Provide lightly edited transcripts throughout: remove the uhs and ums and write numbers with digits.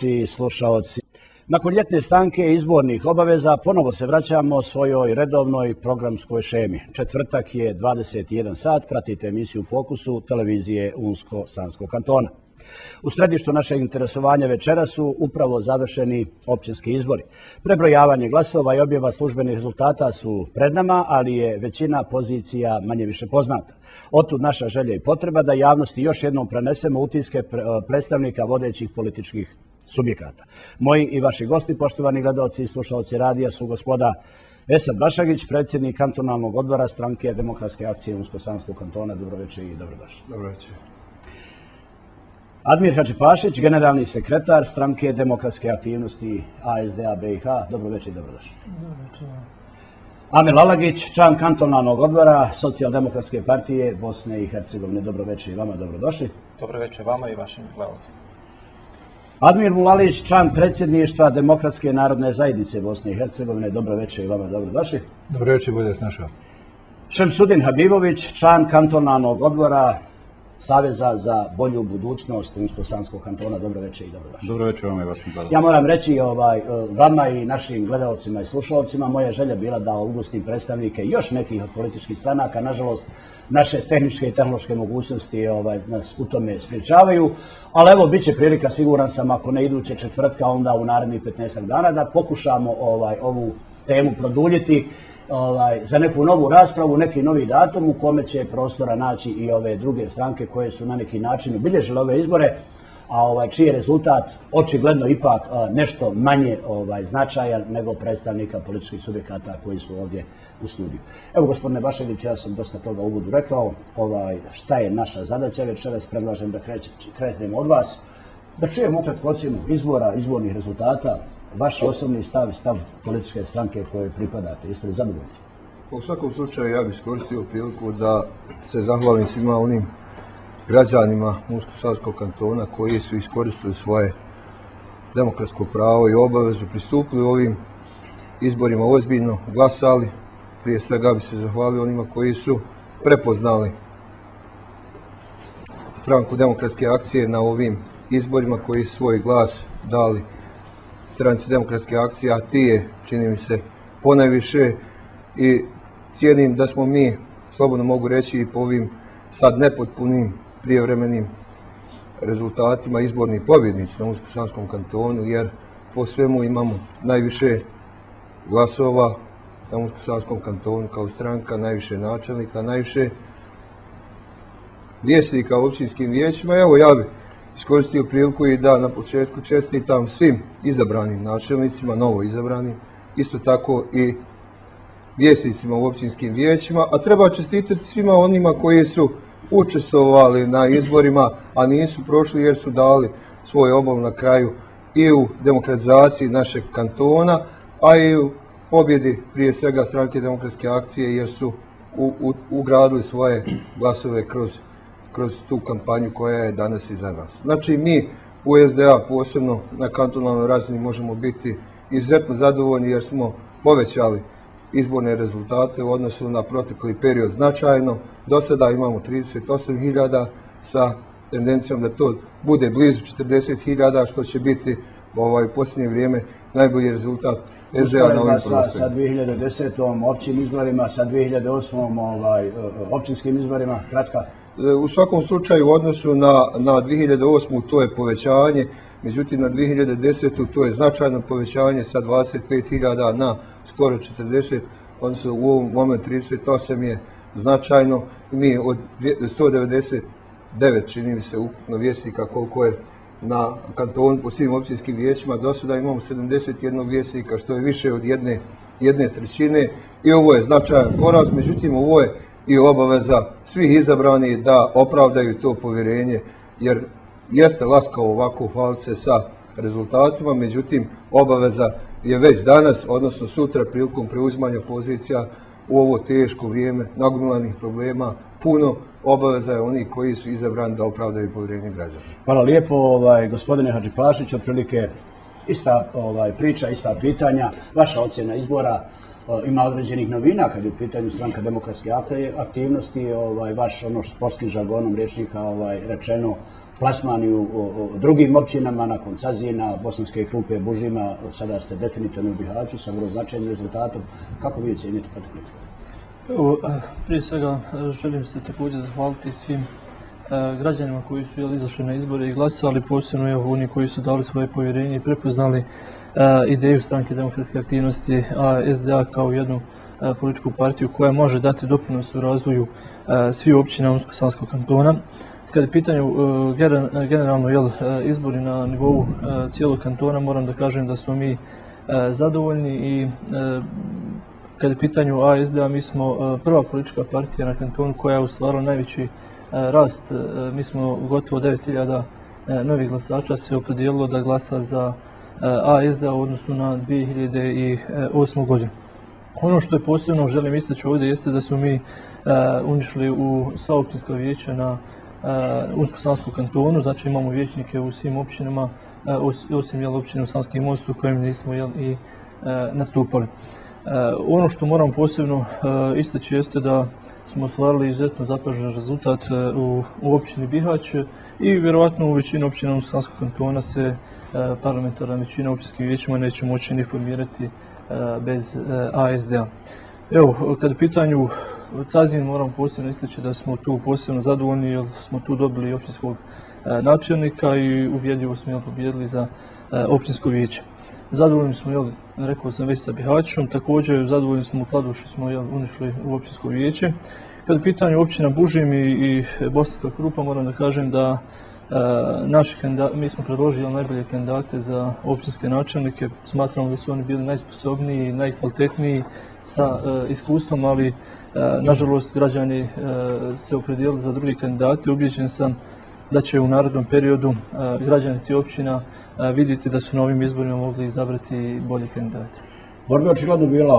I slušaoci. Nakon ljetne stanke i izbornih obaveza ponovo se vraćamo svojoj redovnoj programskoj šemi. Četvrtak je 21 sat, pratite emisiju Fokusu televizije Unsko-Sanskog kantona. U središtu našeg interesovanja večera su upravo završeni općinski izbori. Prebrojavanje glasova i objava službenih rezultata su pred nama, ali je većina pozicija manje više poznata. Otud naša želja i potreba da javnosti još jednom prenesemo utiske predstavnika vodećih političkih subjekata. Moji i vaši gosti, poštovani gledalci i slušalci radija, su gospoda Esad Bašagić, predsjednik kantonalnog odbora Stranke demokratske akcije Unsko-Sanskog kantona. Dobroveče i dobrodošli. Dobroveče. Admir Hadžipašić, generalni sekretar Stranke demokratske aktivnosti ASDA BiH. Dobroveče i dobrodošli. Dobroveče. Amir Lalagić, član kantonalnog odbora Socijaldemokratske partije Bosne i Hercegovine. Dobroveče i vama, dobrodošli. Dobroveče vama i vašim gledalcima. Admir Mulalić, član predsjedništva Demokratske narodne zajednice Bosne i Hercegovine. Dobroveče i vama, dobrodošli. Dobroveče, bolje vas našao. Šemsudin Habibović, član kantonalnog odbora Saveza za bolju budućnost Unsko-Sanskog kantona. Dobroveče i dobrodošli. Dobroveče vama i vašim gledalcima. Ja moram reći vama i našim gledalcima i slušalcima, moja želja bila da ugostim predstavnike još nekih od političkih stranaka. Nažalost, naše tehničke i tehnološke mogućnosti nas u tome spriječavaju, ali evo, bit će prilika, siguran sam, ako ne iduće četvrtka, onda u narednih 15 dana, da pokušamo ovu temu produljiti za neku novu raspravu, neki novi datum u kome će prostora naći i ove druge stranke koje su na neki način obilježile ove izbore, a čiji je rezultat očigledno ipak nešto manje značajan nego predstavnika političkih subjekata koji su ovdje u studiju. Evo, gospodine Bašagić, ja sam dosta toga u uvodu rekao. Šta je naša zadaća večeras? Predlažem da krenemo od vas, da čujemo ukratko ocjenu izbora, izbornih rezultata, vaš osobni stav i stav političke stranke koje pripadate. Jeste li zadovoljni? U svakom slučaju ja bih iskoristio priliku da se zahvalim svima onim građanima Unsko-Sanskog kantona koji su iskoristili svoje demokratsko pravo i obavezu, pristupili ovim izborima ozbiljno, glasali. Prije svega bih se zahvalio onima koji su prepoznali Stranku demokratske akcije na ovim izborima, koji su svoj glas dali Stranci demokratske akcije, a ti je, čini mi se, ponajviše, i cijenim da smo mi, slobodno mogu reći, i po ovim sad nepotpunim prijevremenim rezultatima izborni pobjednici na Unsko-Sanskom kantonu, jer po svemu imamo najviše glasova na Unsko-Sanskom kantonu kao stranka, najviše načelnika, najviše vijećnika u općinskim vijećima. Evo, ja bih iskoristio priliku i da na početku čestitam svim izabranim načelnicima, novo izabranim, isto tako i vijećnicima u općinskim vijećima, a treba čestitati svima onima koji su učestvovali na izborima, a nisu prošli jer su dali svoj obol na kraju i u demokratizaciji našeg kantona, a i u pobjedi prije svega Stranke demokratske akcije, jer su ugradili svoje glasove kroz tu kampanju koja je danas iza nas. Znači, mi u SDA, posebno na kantonalnoj razini, možemo biti izuzetno zadovoljni jer smo povećali izborne rezultate u odnosu na protekli period značajno. Do sada imamo 38.000 sa tendencijom da to bude blizu 40.000, što će biti u posljednje vrijeme najbolji rezultat SDA na ovim prostorima. Sa 2010. općim izborima, sa 2008. općinskim izborima, kratka? U svakom slučaju u odnosu na 2008. to je povećanje, međutim na 2010. to je značajno povećanje sa 25.000 na skoro 40, odnosno u ovom momentu 38 je značajno. Mi od 199, čini mi se, ukupno vijećnika koliko je na kantonu po svim općinskim vijećima, do sada imamo 71 vijećnika, što je više od jedne trećine, i ovo je značajan porast. Međutim, ovo je i obaveza svih izabranih da opravdaju to povjerenje, jer jeste laskavo ovako hvaliti se sa rezultatima, međutim obaveza je već danas, odnosno sutra, prilikom preuzimanja pozicija u ovo teško vrijeme nagomilanih problema, puno obaveza je onih koji su izabrani da opravdaju povjerenje građana. Hvala lijepo, gospodine Hadžipašić, otprilike ista priča, ista pitanja. Vaša ocjena izbora, ima određenih novina kad je u pitanju Stranka demokratske aktivnosti, vaš sportskim žargonom rječnika rečeno plasmani u drugim općinama, nakon Cazina, Bosanske Krupe, Bužima, sada ste definitivno u Bihaću sa vrlo značajnim rezultatom. Kako vi ocijenite protekle izbore? Prije svega želim se također zahvaliti svim građanima koji su izašli na izbore i glasali, posebno oni koji su dali svoje povjerenje i prepoznali ideju Stranke demokratske aktivnosti, a SDA kao jednu političku partiju koja može dati doprinos u razvoju svih općina Unsko-Sanskog kantona. Kad je pitanju generalno izbori na nivou cijelog kantona, moram da kažem da smo mi zadovoljni i kad je pitanju ASDA, mi smo prva politička partija na kantonu koja je ostvarila najveći rast. Mi smo gotovo 9000 novih glasača se opredijelilo da glasa za ASDA u odnosu na 2008. godinu. Ono što je posebno želim istaći ovdje jeste da smo mi unišli u sva općinska vijeća na Unsko-Sanskom kantonu, znači imamo vijećnike u svim općinama, osim općine u Sanski Most u kojem nismo i nastupali. Ono što moram posebno istaći jeste da smo ostvarili izuzetno zapažen rezultat u općini Bihać i vjerojatno u većini općina Unsko-Sanskog kantona se parlamentarna većina općinskim vijećima neće moći ni formirati bez ASDA. Evo, kad je pitanju Cazin, moram posebno istaći da smo tu posebno zadovoljni jer smo tu dobili općinskog načelnika i uvjerljivo smo pobijedili za općinsko vijeće. Zadovoljni smo, rekao sam već sa Bihaćom, također zadovoljni smo u Kladuši, smo unišli u općinsko vijeće. Kad je pitanju općina Bužim i Bosanska Krupa, moram da kažem da mi smo predložili najbolje kandidate za općinske načelnike. Smatramo da su oni bili najsposobniji, najkvalitetniji sa iskustvom, ali nažalost građani se opredijelili za druge kandidate. Ubijeđen sam da će u narednom periodu građani tih općina vidjeti da su na ovim izborima mogli izabrati bolje kandidate. Borba je očigledno bila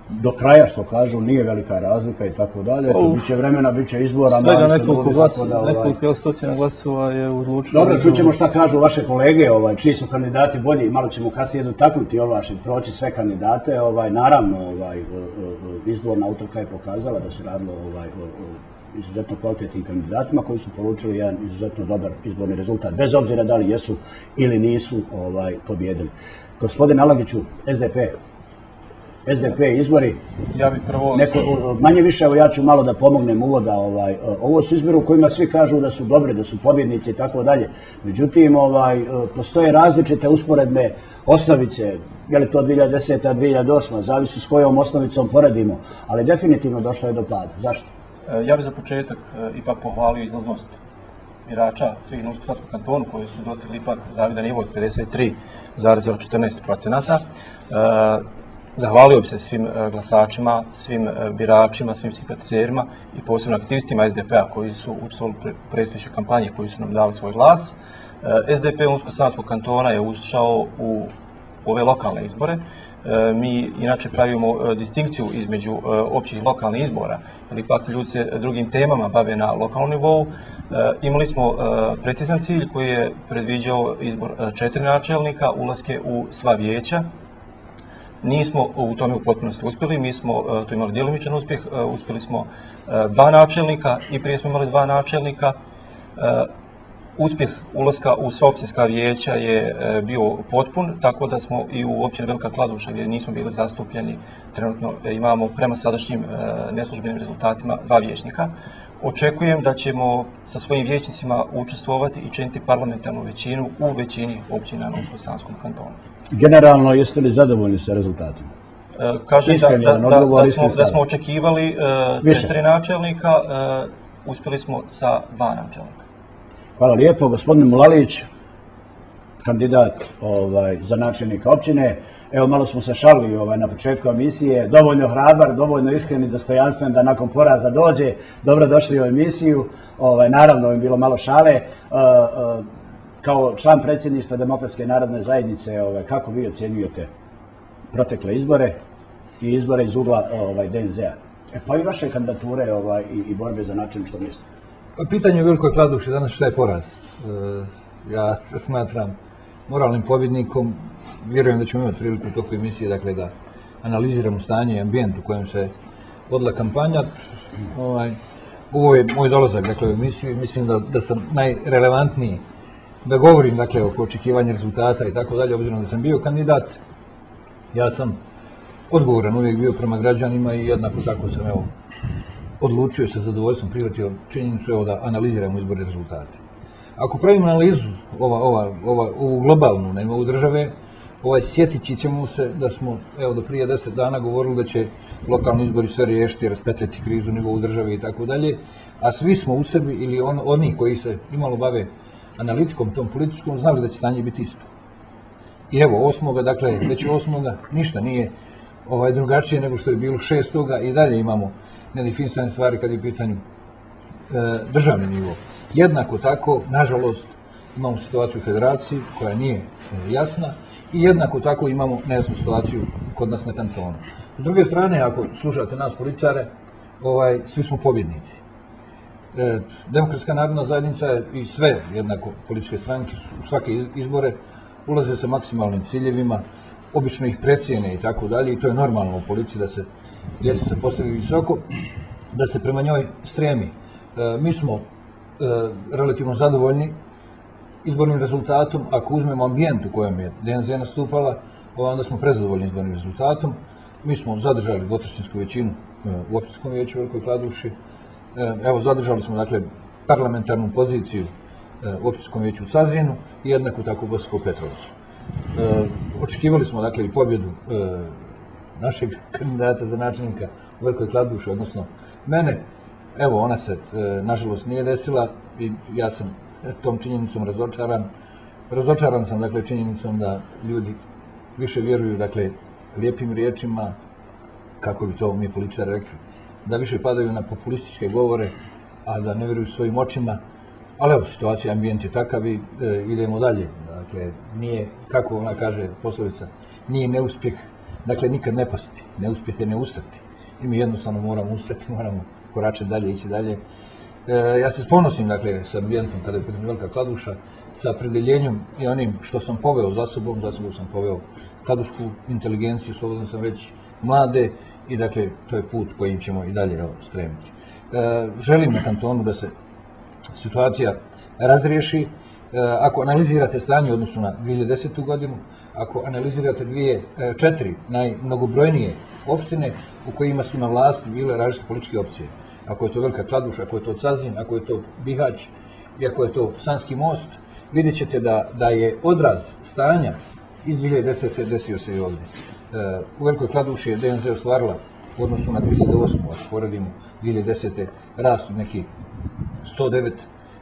do kraja, što kažu, nije velika razlika i tako dalje. Biće vremena, biće izbora. Svega nekoliko stotina glasova je odlučilo. Dobro, čućemo šta kažu vaše kolege, čiji su kandidati bolji. Malo ćemo kasnije dotaknuti proći sve kandidate. Naravno, izborna utrka je pokazala da se radilo o izuzetno kvalitetnim kandidatima koji su polučili jedan izuzetno dobar izborni rezultat, bez obzira da li jesu ili nisu pobjedili. Gospodin Alagiću, SDP izbori, ja bih prvo... manje više, ja ću malo da pomognem uvoda, ovo su izbori u kojima svi kažu da su dobri, da su pobjednici i tako dalje. Međutim, postoje različite usporedne osnovice, je li to 2010. 2008. zavisi s kojom osnovicom poredimo, ali definitivno došlo je do pada. Zašto? Ja bih za početak ipak pohvalio izlaznost birača svih na Unsko-Sanskom kantonu koji su dostigli ipak zavidan nivo od 53,14%. Zahvalio bi se svim glasačima, svim biračima, svim simpatizerima i posebno aktivistima SDP-a koji su učestvovali u predstojećoj kampanji, koji su nam dali svoj glas. SDP Unsko-Sanskog kantona je ušao u ove lokalne izbore. Mi inače pravimo distinkciju između općih i lokalnih izbora, jer ipak ljudi se drugim temama bave na lokalnom nivou. Imali smo precizan cilj koji je predviđao izbor 4 načelnika, ulaske u sva vijeća. Nismo u tome u potpunosti uspjeli, mi smo tu imali djelomičan uspjeh, uspjeli smo 2 načelnika i prije smo imali 2 načelnika. Uspjeh ulaska u sva općinska vijeća je bio potpun, tako da smo i u općini Velika Kladuša, gdje nismo bili zastupljeni, trenutno imamo prema sadašnjim neslužbenim rezultatima 2 vijećnika. Očekujem da ćemo sa svojim vijećnicima učestvovati i činiti parlamentarnu većinu u većini općina na Unsko-Sanskom kantonu. Generalno, jeste li zadovoljni sa rezultatima? Kažem da smo očekivali 4 načelnika, uspjeli smo sa 2 načelnika. Hvala lijepo. Gospodin Mulalić, kandidat za načelnika općine. Evo, malo smo se šalili na početku emisije. Dovoljno hrabar, dovoljno iskren i dostojanstven da nakon poraza dođe. Dobro došli u emisiju. Naravno, je bilo malo šale. Kao član predsjedništva Demokratske narodne zajednice, kako vi ocjenjujete protekle izbore i izbore iz ugla DNZ-a? Pa i vaše kandidature i borbe za načelničko mjesto. Pitanje u Velikoj Kladuši danas šta je poraz. Ja se smatram moralnim pobjednikom. Vjerujem da ćemo imati priliku u toku emisije da analiziramo stanje i ambijent u kojem se vodila kampanja. Ovo je moj dolazak, dakle, u emisiju i mislim da sam najrelevantniji da govorim, dakle, oko očekivanja rezultata i tako dalje, obzirom da sam bio kandidat. Ja sam odgovoran uvijek bio prema građanima i jednako tako sam, evo, odlučio sa zadovoljstvom prihvatio činjenicu, evo, da analiziramo izborne rezultate. Ako pravimo analizu ovu globalnu na nivou države, sjetit ćemo se da smo, evo, do prije 10 dana govorili da će lokalni izbori sve riješiti, raspetljati krizu u nivou države i tako dalje, a svi smo u sebi ili oni koji se imalo bave analitikom tom političkom znali da će stanje biti isto. I evo, 8. dakle, već 8. ništa nije drugačije nego što je bilo 6. i dalje imamo nedefinisane stvari kad je u pitanju državni nivo. Jednako tako, nažalost, imamo situaciju u federaciji koja nije jasna i jednako tako imamo nejasnu situaciju kod nas na kantonu. S druge strane, ako slušate nas političare, svi smo pobjednici. Demokratska narodna zajednica i sve jednako političke stranke u svake izbore ulaze sa maksimalnim ciljevima, obično ih precijene i tako dalje i to je normalno u politici da se ljestvica postavi visoko, da se prema njoj stremi. Mi smo relativno zadovoljni izbornim rezultatom. Ako uzmemo ambijent u kojem je DNZ nastupala, onda smo prezadovoljni izbornim rezultatom. Mi smo zadržali dvotrećinsku većinu u opštinskom vijeću u Velikoj Kladuši. Evo, zadržali smo, dakle, parlamentarnu poziciju u opštinskom vijeću u Cazinu i jednako tako u Bosanskom Petrovcu. Očekivali smo, dakle, i pobjedu našeg kandidata za načelnika u Velikoj Kladuši, odnosno mene. Evo, ona se, nažalost, nije desila i ja sam tom činjenicom razočaran. Razočaran sam, dakle, činjenicom da ljudi više vjeruju, dakle, lijepim riječima, kako bi to mi političari rekli, da više padaju na populističke govore, a da ne vjeruju svojim očima. Ali evo, situacija, ambijent je takav i idemo dalje. Dakle, nije, kako ona kaže poslovica, nije neuspjeh, dakle, nikad ne pasti. Neuspjeh je ne ustati. I mi jednostavno moramo ustati, moramo koračati dalje, ići dalje. Ja se ponosim, dakle, sa ambijentom kada je pitanju Velika Kladuša, sa opredjeljenjem i onim što sam poveo za sobom sam poveo kladušku inteligenciju, slobodan sam reći, mlade i, dakle, to je put kojim ćemo i dalje stremiti. Želim na kantonu da se situacija razriješi. Ako analizirate stanje u odnosu na 2010. godinu, ako analizirate 4 najmnogobrojnije opštine u kojima su na vlasti bile različite političke opcije, ako je to Velika Kladuša, ako je to Cazin, ako je to Bihać i ako je to Sanski most, vidjet ćete da je odraz stanja iz 2010. desio se i ovdje. U Velikoj Kladuši je DNZ ostvarila u odnosu na 2008. ako poredimo 2010. rast od nekih 109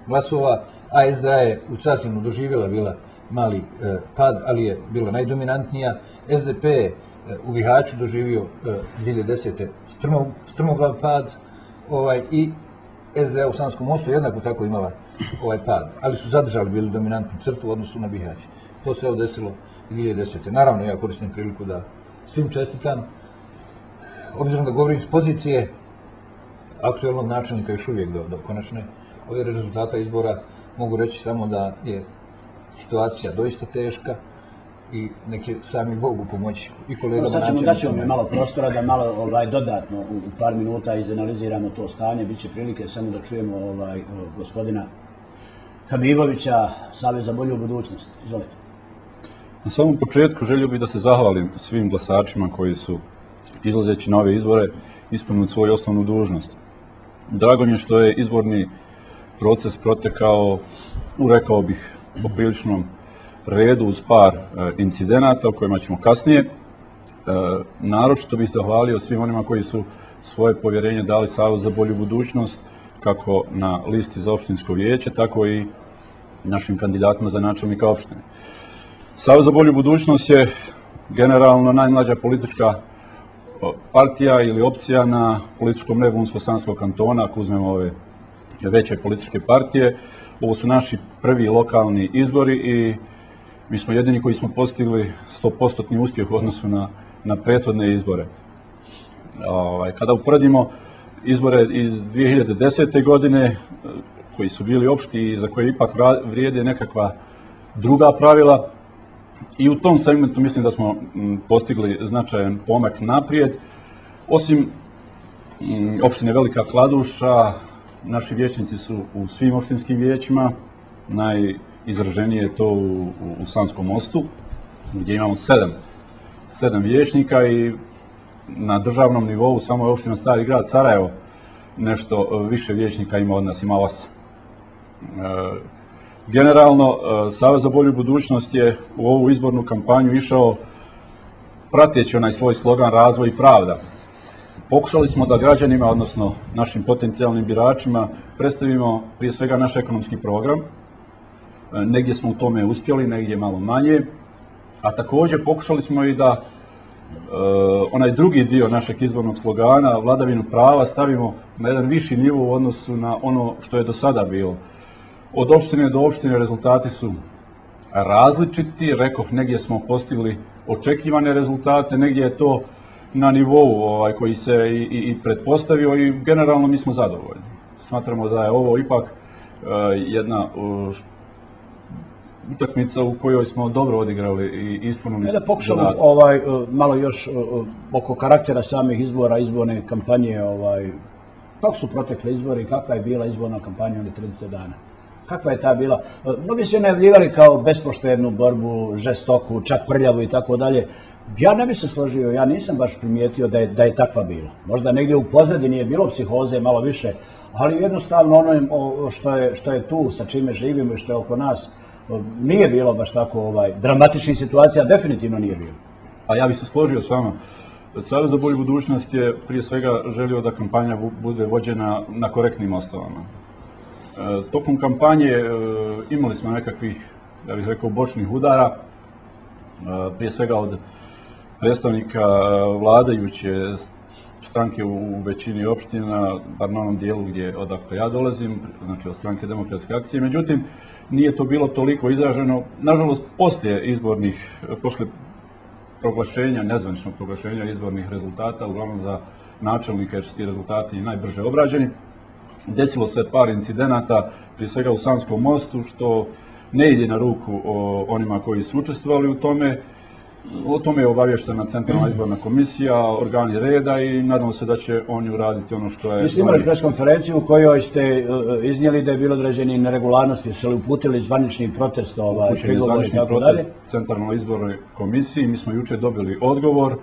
glasova, a SDA je u Cazinu doživjela bila mali pad, ali je bila najdominantnija. SDP je u Bihaću doživio 2010. strmoglav pad i SDA u Sanskom mostu jednako tako imala pad, ali su zadržali bili dominantnu crtu u odnosu na Bihać. To se desilo 2010. Naravno, ja koristim priliku da svim čestitam. Obzirom da govorim s pozicije aktuelnog načelnika još uvijek do konačne ove rezultata izbora, mogu reći samo da je situacija doista teška i neki sami Bogu pomoći i kolegama načelnicima. Sad ćemo mi malo prostora da malo dodatno u par minuta izanaliziramo to stanje. Biće prilike samo da čujemo gospodina Habibovića, Savez za bolju budućnost. Izvolite. Na samom početku želio bih da se zahvalim svim glasačima koji su, izlazeći na ove izbore, ispunili svoju osnovnu dužnost. Drago mi je što je izborni proces protekao rekao bih, popriličnom redu uz par incidenata o kojima ćemo kasnije. Naročito bih zahvalio svim onima koji su svoje povjerenje dali Savez za bolju budućnost, kako na listi za opštinsko vijeće, tako i našim kandidatima za načelnika opštine. Savez za bolju budućnost je generalno najmlađa politička partija ili opcija na političkom nebu Unsko-Sanskog kantona, ako uzmemo ove veće političke partije. Ovo su naši prvi lokalni izbori i mi smo jedini koji smo postigli 100% uspjeh u odnosu na prethodne izbore. Kada uporedimo izbore iz 2010. godine, koji su bili opšti i za koje ipak vrijede nekakva druga pravila, i u tom segmentu mislim da smo postigli značajan pomak naprijed. Osim opštine Velika Kladuša, Naši vijećnici su u svim opštinskim vijećima, najizraženije je to u Sanskom Mostu, gdje imamo 7 vijećnika i na državnom nivou samo je opština Stari grad Sarajevo nešto više vijećnika ima od nas, ima 8. Generalno, Savez za bolju budućnost je u ovu izbornu kampanju išao prateći onaj svoj slogan razvoj i pravda. Pokušali smo da građanima, odnosno našim potencijalnim biračima, predstavimo prije svega naš ekonomski program. Negdje smo u tome uspjeli, negdje malo manje. A također pokušali smo i da onaj drugi dio našeg izbornog slogana, vladavinu prava, stavimo na jedan viši nivo u odnosu na ono što je do sada bilo. Od opštine do opštine rezultati su različiti, rekoh, negdje smo postigli očekivane rezultate, negdje je to na nivou koji se i pretpostavio i generalno mi smo zadovoljni. Smatramo da je ovo ipak jedna utakmica u kojoj smo dobro odigrali i ispunili. Da pokušamo malo još oko karaktera samih izbora, izborne kampanje, kako su protekle izbori, kakva je bila izborna kampanja od 30 dana? Kakva je ta bila? Mnogi su je najavljivali kao bespoštednu borbu, žestoku, čak prljavu i tako dalje. Ja ne bi se složio, ja nisam baš primijetio da je takva bila. Možda negdje u pozadini je bilo psihoze malo više, ali jednostavno ono što je tu, sa čime živimo i što je oko nas, nije bilo baš tako dramatičnih situacija, definitivno nije bilo. A ja bih se složio s vama. Savez za bolju budućnost je prije svega želio da kampanja bude vođena na korektnim osnovama. Tokom kampanje imali smo nekakvih, ja bih rekao, bočnih udara, prije svega od predstavnika vladajuće stranke u većini opština, bar na onom dijelu odakle ja dolazim, znači od stranke Demokratske akcije. Međutim, nije to bilo toliko izraženo. Nažalost, poslije proglašenja, nezvaničnog proglašenja izbornih rezultata, uglavnom za načelnika, jer su ti rezultati i najbrže obrađeni, desilo se par incidenata, prije svega u Sanskom Mostu, što ne ide na ruku onima koji su učestvovali u tome. O tome je obavještena Centralna izborna komisija, organi reda i nadamo se da će oni uraditi ono što je... Vi ste imali preskonferenciju u kojoj ste iznijeli da je bilo određeni neregularnosti, su li uputili zvanični protest? Upućen je zvanični protest Centralnoj izbornoj komisiji. Mi smo jučer dobili odgovor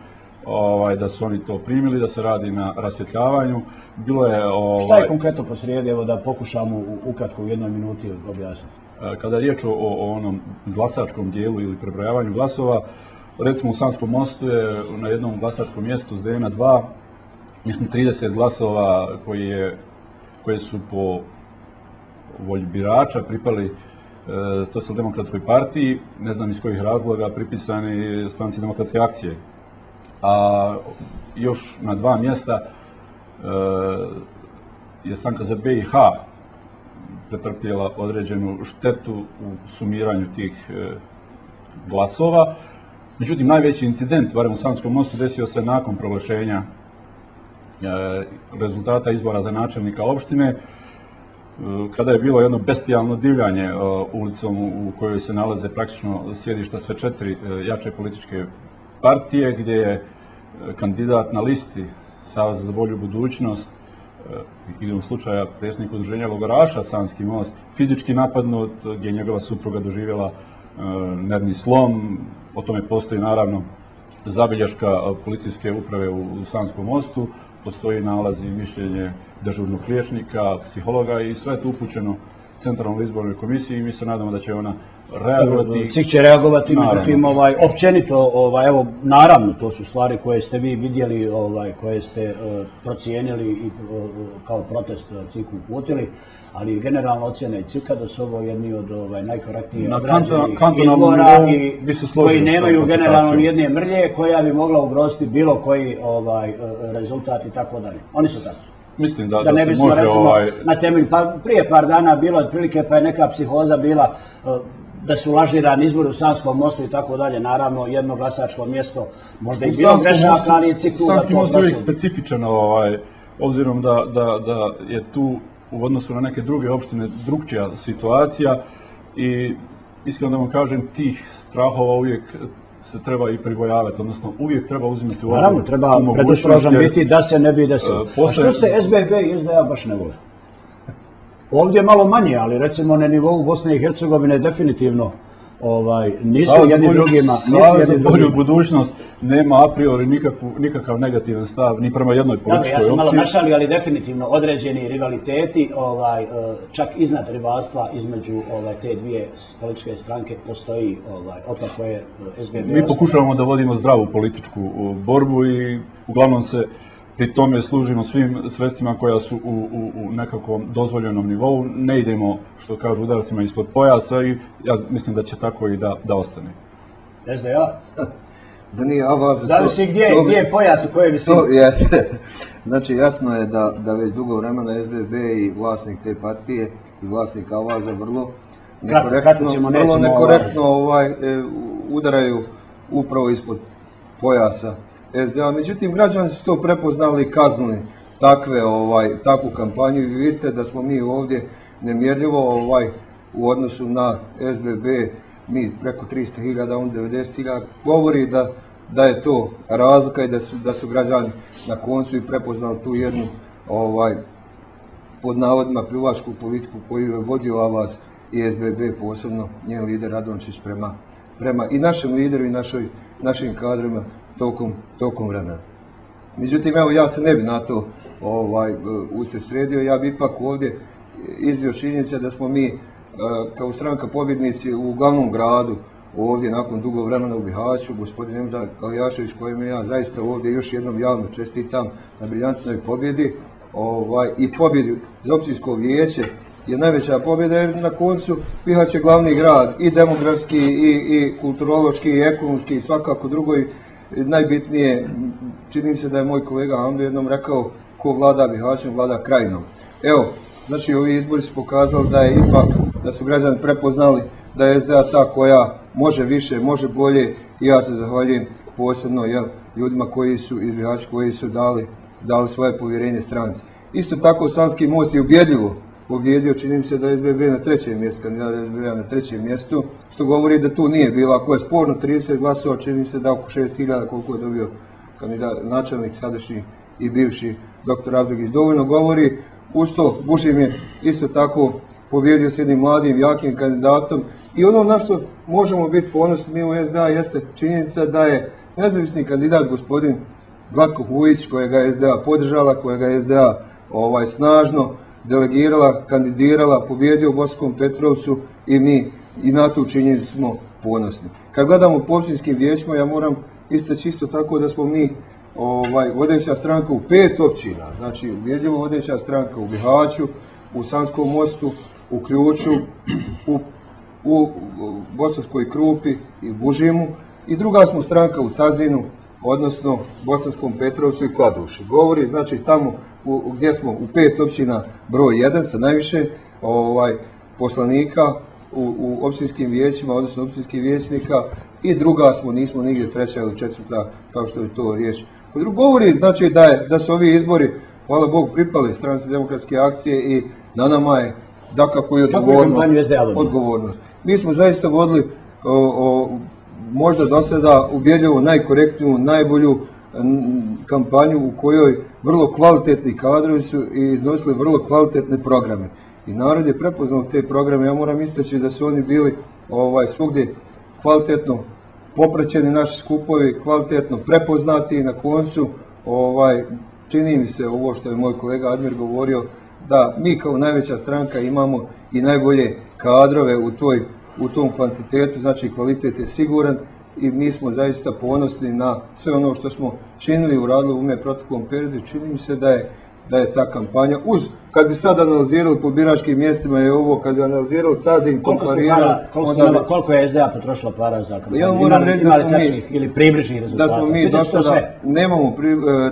da su oni to primili, da se radi na rasvjetljavanju. Bilo je... Šta je konkretno posrijedi, evo da pokušamo ukratko u jednoj minuti objasniti? Kada je riječ o onom glasačkom dijelu ili prebrojavanju glasova, recimo u Sanskom Mostu je na jednom glasačkom mjestu Zdena 2, mislim 30 glasova koje su po volji birača pripali Socijaldemokratskoj partiji, ne znam iz kojih razloga, pripisani stranci Demokratske akcije. A još na 2 mjesta je stranka za BiH pretrpjela određenu štetu u sumiranju tih glasova. Međutim, najveći incident, barem u Sanskom Mostu, desio se nakon proglašenja rezultata izbora za načelnika opštine, kada je bilo jedno bestijalno divljanje ulicom u kojoj se nalaze praktično sjedišta sve 4 jače političke partije, gdje je kandidat na listi Saveza za bolju budućnost, igrom slučaja predsjednik udruženja logoraša Sanski Most, fizički napadnut, gdje je njegova supruga doživjela nervni slom. O tome postoji naravno zabilješka policijske uprave u Sanskom Mostu, postoji nalaz i mišljenje dežurnog liječnika, psihologa i sve je to upućeno Centralnoj izbornoj komisiji i mi se nadamo da će ona reagovati. CIK će reagovati, međutim, općenito, evo, naravno, to su stvari koje ste vi vidjeli, koje ste procijenili i kao protest CIK-u uputili, ali generalno ocjena i CIK-a da su ovo jedni od najkorektnijih odrađenih izbora koji nemaju generalno nijedne mrlje koja bi mogla ugroziti bilo koji rezultat i tako dalje. Oni su tako. Mislim da ne se bismo, može recimo, na temelju, prije par dana bilo otprilike, pa je neka psihoza bila da su lažirani izbori u Sanskom Mostu i tako dalje. Naravno, jedno glasačko mjesto, možda i bilo grešaka, ali je CIK tu. Sanski Most je uvijek specifičan, obzirom da je tu u odnosu na neke druge opštine drukčija situacija i iskreno da vam kažem, tih strahova uvijek se treba i pribojavati, odnosno uvijek treba uzimati u obzir. Naravno, treba predostrožan biti da se ne bi desilo. A što se SBB i SDA baš ne vole? Ovdje je malo manje, ali recimo na nivou Bosne i Hercegovine definitivno nisu jedni drugima. Savez za bolju budućnost nema a priori nikakav negativan stav ni prema jednoj političkoj opciji. Ja sam malo našalio, ali definitivno određeni rivaliteti, čak iznad rivalstva između te dvije političke stranke postoji otkako je SBB. Mi pokušavamo da vodimo zdravu političku borbu i uglavnom se pri tome služimo svim sredstvima koja su u nekakvom dozvoljenom nivou. Ne idemo, što kažu, udarcima ispod pojasa i ja mislim da će tako i da ostane. SDA? Da nije avaz... Zavisi gdje je pojas u kojoj visini. Znači, jasno je da već dugo vremena SBB i vlasnik te partije i vlasnik avaza vrlo nekorektno udaraju upravo ispod pojasa SDA. Međutim, građani su to prepoznali i kaznili takvu kampanju i vidite da smo mi ovdje nemjerljivo u odnosu na SBB, mi preko 300.000, on 90.000, govori da je to razlika i da su građani na koncu i prepoznali tu jednu pod navodima plivačku politiku koju je vodio Avaz i SBB, posebno njen lider Radončić prema i našem lideru i našim kadrima tokom vremena. Međutim, evo, ja se ne bi na to usredsredio, ja bi ipak ovdje izvio činjenice da smo mi kao stranka pobjednici u glavnom gradu ovdje nakon dugo vremena u Bihaću, gospodin Emda Kaljašević, kojem ja zaista ovdje još jednom javno čestitam na briljantnoj pobjedi i pobjedi za općinsko vijeće je najveća pobjeda jer na koncu Bihać je glavni grad i demografski i kulturološki i ekonomski i svakako drugoj. Najbitnije, čini mi se da je moj kolega Hamdo jednom rekao ko vlada Bihaćem, vlada krajinom. Evo, znači ovi izbori su pokazali da su građani prepoznali da je SDA ta koja može više, može bolje i ja se zahvaljujem posebno ljudima koji su iz Bihaća, koji su dali svoje povjerenje stranci. Isto tako Sanski most je ubjedljivo pobjedio, čini mi se da je SBB na trećem mjestu, kandidat SBB na trećem mjestu, što govori da tu nije bilo, ako je sporno 30 glasova, čini mi se da oko 6.000 koliko je dobio načelnik sadašnji i bivši dr. Avdegić. Dovoljno govori, uz to Bušim je isto tako pobjedio s jednim mladim, jakim kandidatom i ono na što možemo biti ponosni mi u SDA jeste činjenica da je nezavisni kandidat gospodin Zlatko Hujić, kojega je SDA podržala, kojega je SDA snažno delegirala, kandidirala, pobjedio u Bosanskom Petrovcu i mi i na tu činjenicu smo ponosni. Kad gledamo po općinskim vijećima, ja moram istaći isto tako da smo mi vodeća stranka u 5 općina, znači ubjedljivo vodeća stranka u Bihaću, u Sanskom mostu, u Ključu, u Bosanskoj Krupi i Bužimu i druga smo stranka u Cazinu, odnosno Bosanskom Petrovcu i Kladuši. Govori znači tamo gdje smo u 5 općina broj 1 sa najviše poslanika u općinskim vijećima, odnosno općinskih vijećnika i druga smo, nismo nigdje treća ili četvrta kao što je to riječ. Govori znači da su ovi izbori, hvala Bogu, pripali Stranci demokratske akcije i na nama je dakako i odgovornost. Mi smo zaista vodili možda do sada ubjedljivo najkorektniju, najbolju kampanju u kojoj vrlo kvalitetni kadrovi su i iznosili vrlo kvalitetne programe. I narod je prepoznao te programe, ja moram istaći da su oni bili svugdje kvalitetno popraćeni naši skupovi, kvalitetno prepoznati i na koncu čini mi se ovo što je moj kolega Admir govorio, da mi kao najveća stranka imamo i najbolje kadrove u tom kvantitetu, znači kvalitet je siguran i mi smo zaista ponosni na sve ono što smo činili i uradili u ovom proteklom periodu. Čini mi se da je ta kampanja, kad bi sad analizirali po biračkim mjestima je ovo, kad bi analizirali Cazin, koliko je SDA potrošila para za kampanju? Ja moram reći ili približnih rezultata? Da smo mi do sada, nemamo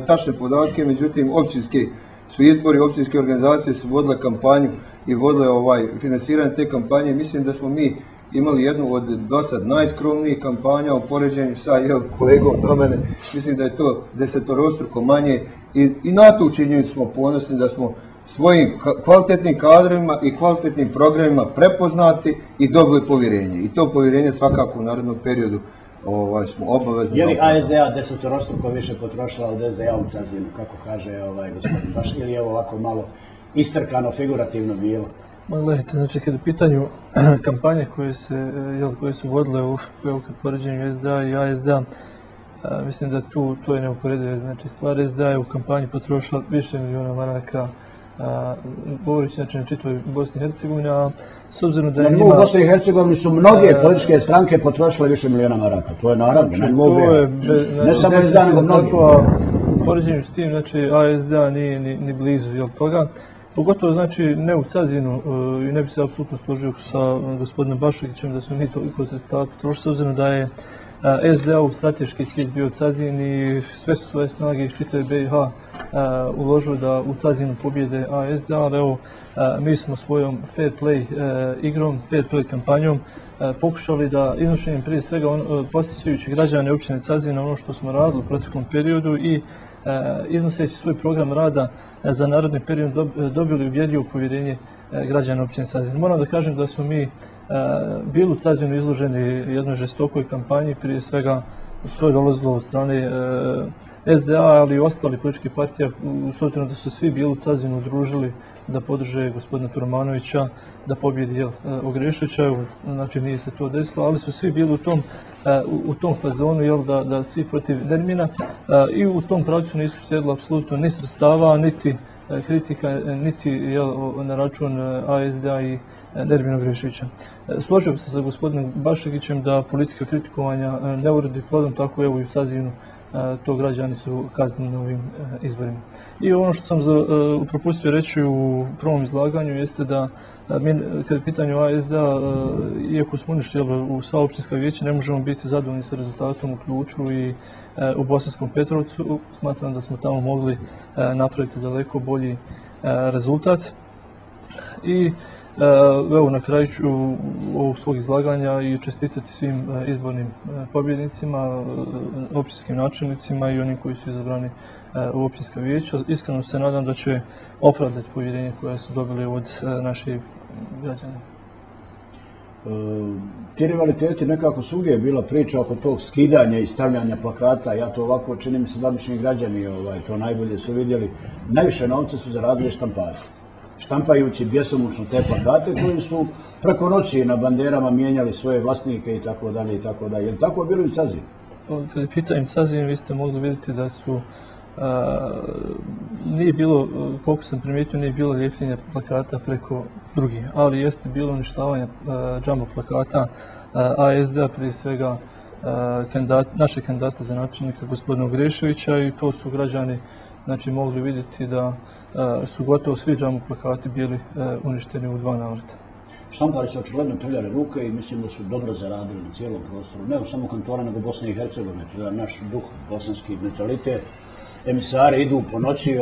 tačne podatke, međutim općinski su izbori, općinske organizacije su vodile kampanju i vodile financiranje te kampanje. Mislim da smo mi imali jednu od do sad najskromnijih kampanja u poređenju sa kolegom do mene. Mislim da je to 10-struko manje i na tu činjenicu smo ponosni da smo svojim kvalitetnim kadrovima i kvalitetnim programima prepoznati i dobili povjerenje. I to povjerenje svakako u narednom periodu smo obavezni. Je li ASDA 10-struko više potrošila od SDA u Cazinu, kako kaže gospodin Baš, ili je ovako malo istrkano, figurativno bilo? Gledajte, znači kada je u pitanju kampanje koje su vodile u poređenju SDA i ASDA, mislim da to je neuporedivo. Znači stvar SDA je u kampanji potrošila više miliona maraka, govoreći znači na čitavoj Bosni i Hercegovini, a s obzirom da je njima... U Bosni i Hercegovini su mnoge političke stranke potrošile više miliona maraka, to je naravno, ne samo SDA nego mnogi. U poređenju s tim, znači ASDA nije ni blizu toga. Pogotovo znači ne u Cazinu i ne bi se apsolutno složio sa gospodinom Bašegićem da smo mi toliko sredstava potrošili, s obzirom da je SDA-u strateški cilj bio Cazin i sve su svoje snage iz čitave BiH uložili da u Cazinu pobjede ASDA, ali evo mi smo svojom fair play igrom, fair play kampanjom pokušali da iznošenjem prije svega podsjećajući građane općine Cazina ono što smo radili u proteklom periodu i iznoseći svoj program rada za naredni period dobili uvjerljivo povjerenje građana općine Cazin. Moram da kažem da smo mi bili u Cazinu izloženi jednoj žestokoj kampanji, prije svega to je dolazilo od strane SDA, ali i ostali političkih partija, s obzirom da su svi bili u Cazinu udružili da podrže gospodina Turmanovića, da pobjedi Ogrešića, znači nije se to desilo, ali su svi bili u tom fazonu da svi protiv Nermina i u tom pravcu nisu štedili apsolutno ni sredstava, niti kritika, niti na račun ASDA i Nermina Ogrešića. Složio bi se sa gospodinom Bašegićem da politika kritikovanja ne urodi plodom, tako evo i u Cazinu to građani su kaznili na ovim izborima. I ono što sam propustio reći u prvom izlaganju jeste da mi, kada je pitanju ASDA, iako smo unišli u sva općinska vijeća, ne možemo biti zadovoljni sa rezultatom u Ključu i u Bosanskom Petrovcu. Smatram da smo tamo mogli napraviti daleko bolji rezultat. I evo na kraju ću ovog svog izlaganja i čestitati svim izbornim pobjednicima, općinskim načelnicima i onim koji su izabrani u općinska vijeća. Iskreno se nadam da će opravdati povjerenje koje su dobili od naših građana. Ti rivaliteti nekako su uvijek bila priča oko tog skidanja i stavljanja plakata. Ja to ovako, čini mi se da obični građani to najbolje su vidjeli. Najviše novca su zaradili štampari. Štampajući bjesomučno te plakate koji su preko noći na banderama mijenjali svoje vlasnike i tako dalje i tako dalje. Je li tako bilo i u Cazinu? Kada je pitanjem Cazinu, vi ste mogli vidjeti da su nije bilo, koliko sam primijetio, nije bilo ljepljenja plakata preko drugih, ali jeste bilo uništavanje džambo plakata ASDA, prije svega naše kandidata za načelnika gospodinaOgreševića, i to su građani mogli vidjeti da su gotovo svi džambo plakati bili uništeni u 2 navrata. Štampari su očigledno trljali ruke i mislim da su dobro zaradili na cijelom prostoru, ne u samo kantona nego Bosne i Hercegovine, to je naš duh, bosanski mentalitet. Emisari idu po noći,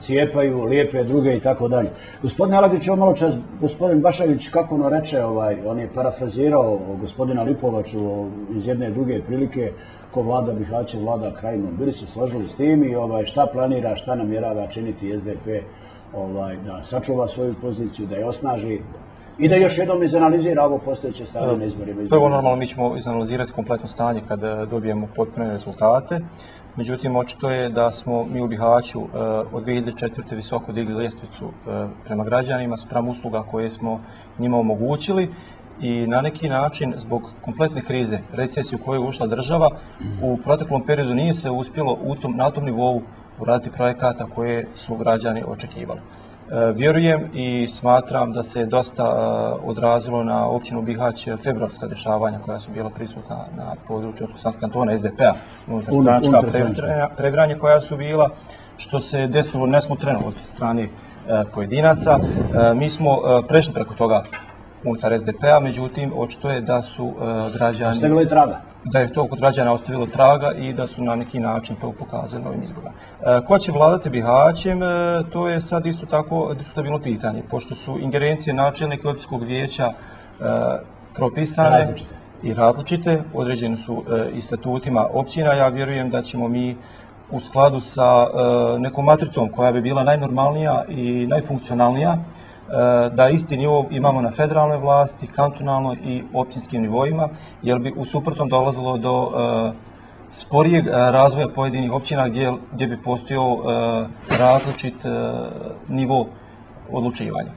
cijepaju, lijepe druge i tako dalje. Gospodine Alagić, ovo malo čas, gospodin Bašegić, kako ono reče, on je parafrazirao gospodina Lipovaču iz jedne druge prilike, ko vlada Bihaćem, vlada Krajinom. Bili se složili s tim i šta planira, šta namjerava činiti SDP da sačuva svoju poziciju, da je osnaži i da još jednom izanalizira ovo postojeće stanje na izborima. Prvo, normalno, mi ćemo izanalizirati kompletno stanje kada dobijemo potpune rezultate. Međutim, očito je da smo mi u Bihaću od 2004. visoko digli ljestvicu prema građanima spram usluga koje smo njima omogućili i na neki način zbog kompletne krize, recesije u koju je ušla država, u proteklom periodu nije se uspjelo na tom nivou uraditi projekata koje su građani očekivali. Vjerujem i smatram da se dosta odrazilo na općinu Bihać februarska dešavanja koja su bila prisutna na području Unsko-sanskog kantona SDP-a, unutarstranačka previranja koja su bila, što se desilo nesmotreno od strane pojedinaca. Mi smo prešli preko toga unutar SDP-a, međutim, očito je da su građani... Ostavili traga. Da je to kod građana ostavilo traga i da su na neki način to pokazali na ovim izborima. Ko će vladati Bihaćem, to je sad isto tako diskutabilno pitanje, pošto su ingerencije načelnika općinskog vijeća propisane i različite, određene su i statutima općina. Ja vjerujem da ćemo mi u skladu sa nekom matricom koja bi bila najnormalnija i najfunkcionalnija, da isti nivo imamo na federalnoj vlasti, kantonalnoj i općinskim nivoima, jer bi u suprotnom dolazilo do sporijeg razvoja pojedinih općina gdje bi postojao različit nivo odlučivanja.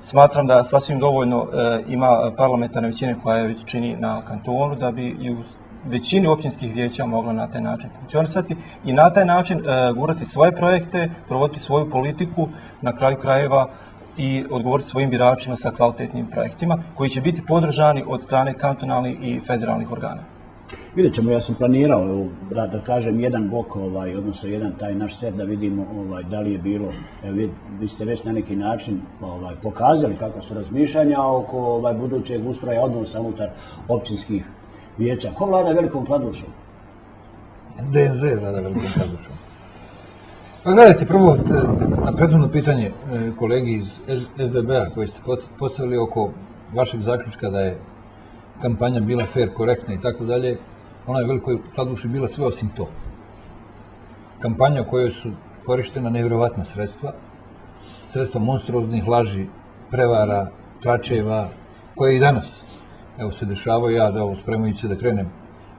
Smatram da sasvim dovoljno ima parlamentarne većine koja je već čini na kantonu da bi i u većini općinskih vijeća mogla na taj način funkcionisati i na taj način gurati svoje projekte, provoditi svoju politiku, na kraju krajeva i odgovoriti svojim biračima sa kvalitetnim projektima koji će biti podržani od strane kantonalnih i federalnih organa. Vidjet ćemo, ja sam planirao da kažem jedan blok, odnosno jedan taj naš set da vidimo da li je bilo, vi ste već na neki način pokazali kako su razmišljanja oko budućeg ustroja odnosa unutar općinskih vijeća. Ko vlada Velikom Kladušom? DNZ vlada Velikom Kladušom. Pa gledajte, prvo na prethodno pitanje kolegi iz SBB-a koje ste postavili oko vašeg zaključka da je kampanja bila fair, korektna i tako dalje, ona je Velikoj Kladuši bila sve osim to. Kampanja u kojoj su korištena nevjerovatna sredstva monstruoznih laži, prevara, tračeva, koje i danas evo se dešavaju. Ja da spremajući se da krenem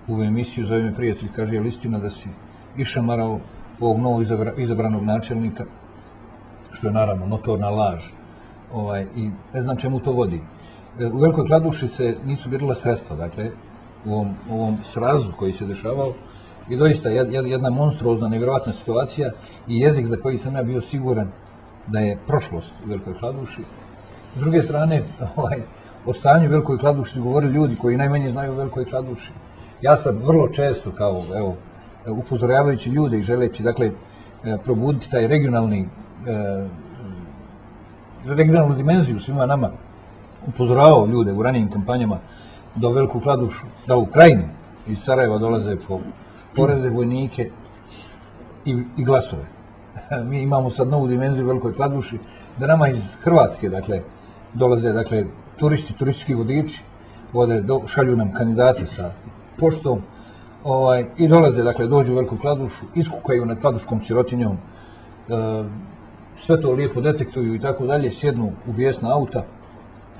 u ovu emisiju, zove me prijatelj, kaže, je li istina da si išamarao ovog novog izabranog načelnika, što je naravno notorna laž i ne znam čemu to vodi. U Velikoj Kladuši se nisu birala sredstva, dakle, u ovom srazu koji se dešavao i doista jedna monstruozna, nevjerovatna situacija i jezik za koji sam ja bio siguran da je prošlost u Velikoj Kladuši. S druge strane, o stanju u Velikoj Kladuši su govorili ljudi koji najmanje znaju u Velikoj Kladuši. Ja sam vrlo često, kao, evo, upozoravajući ljude i želeći, dakle, probuditi taj regionalnu dimenziju svima nama, upozoravao ljude u ranijim kampanjama da u Veliku Kladušu, da u Krajini iz Sarajeva dolaze po poreze, vojnike i glasove. Mi imamo sad novu dimenziju u Velikoj Kladuši, da nama iz Hrvatske, dakle, dolaze, dakle, turisti, turistički vodiči, šalju nam kandidate sa poštom i dolaze, dakle, dođu u Veliku Kladušu, iskukaju nad kladuškom sirotinjom, sve to lijepo detektuju i tako dalje, sjednu u bijesna auta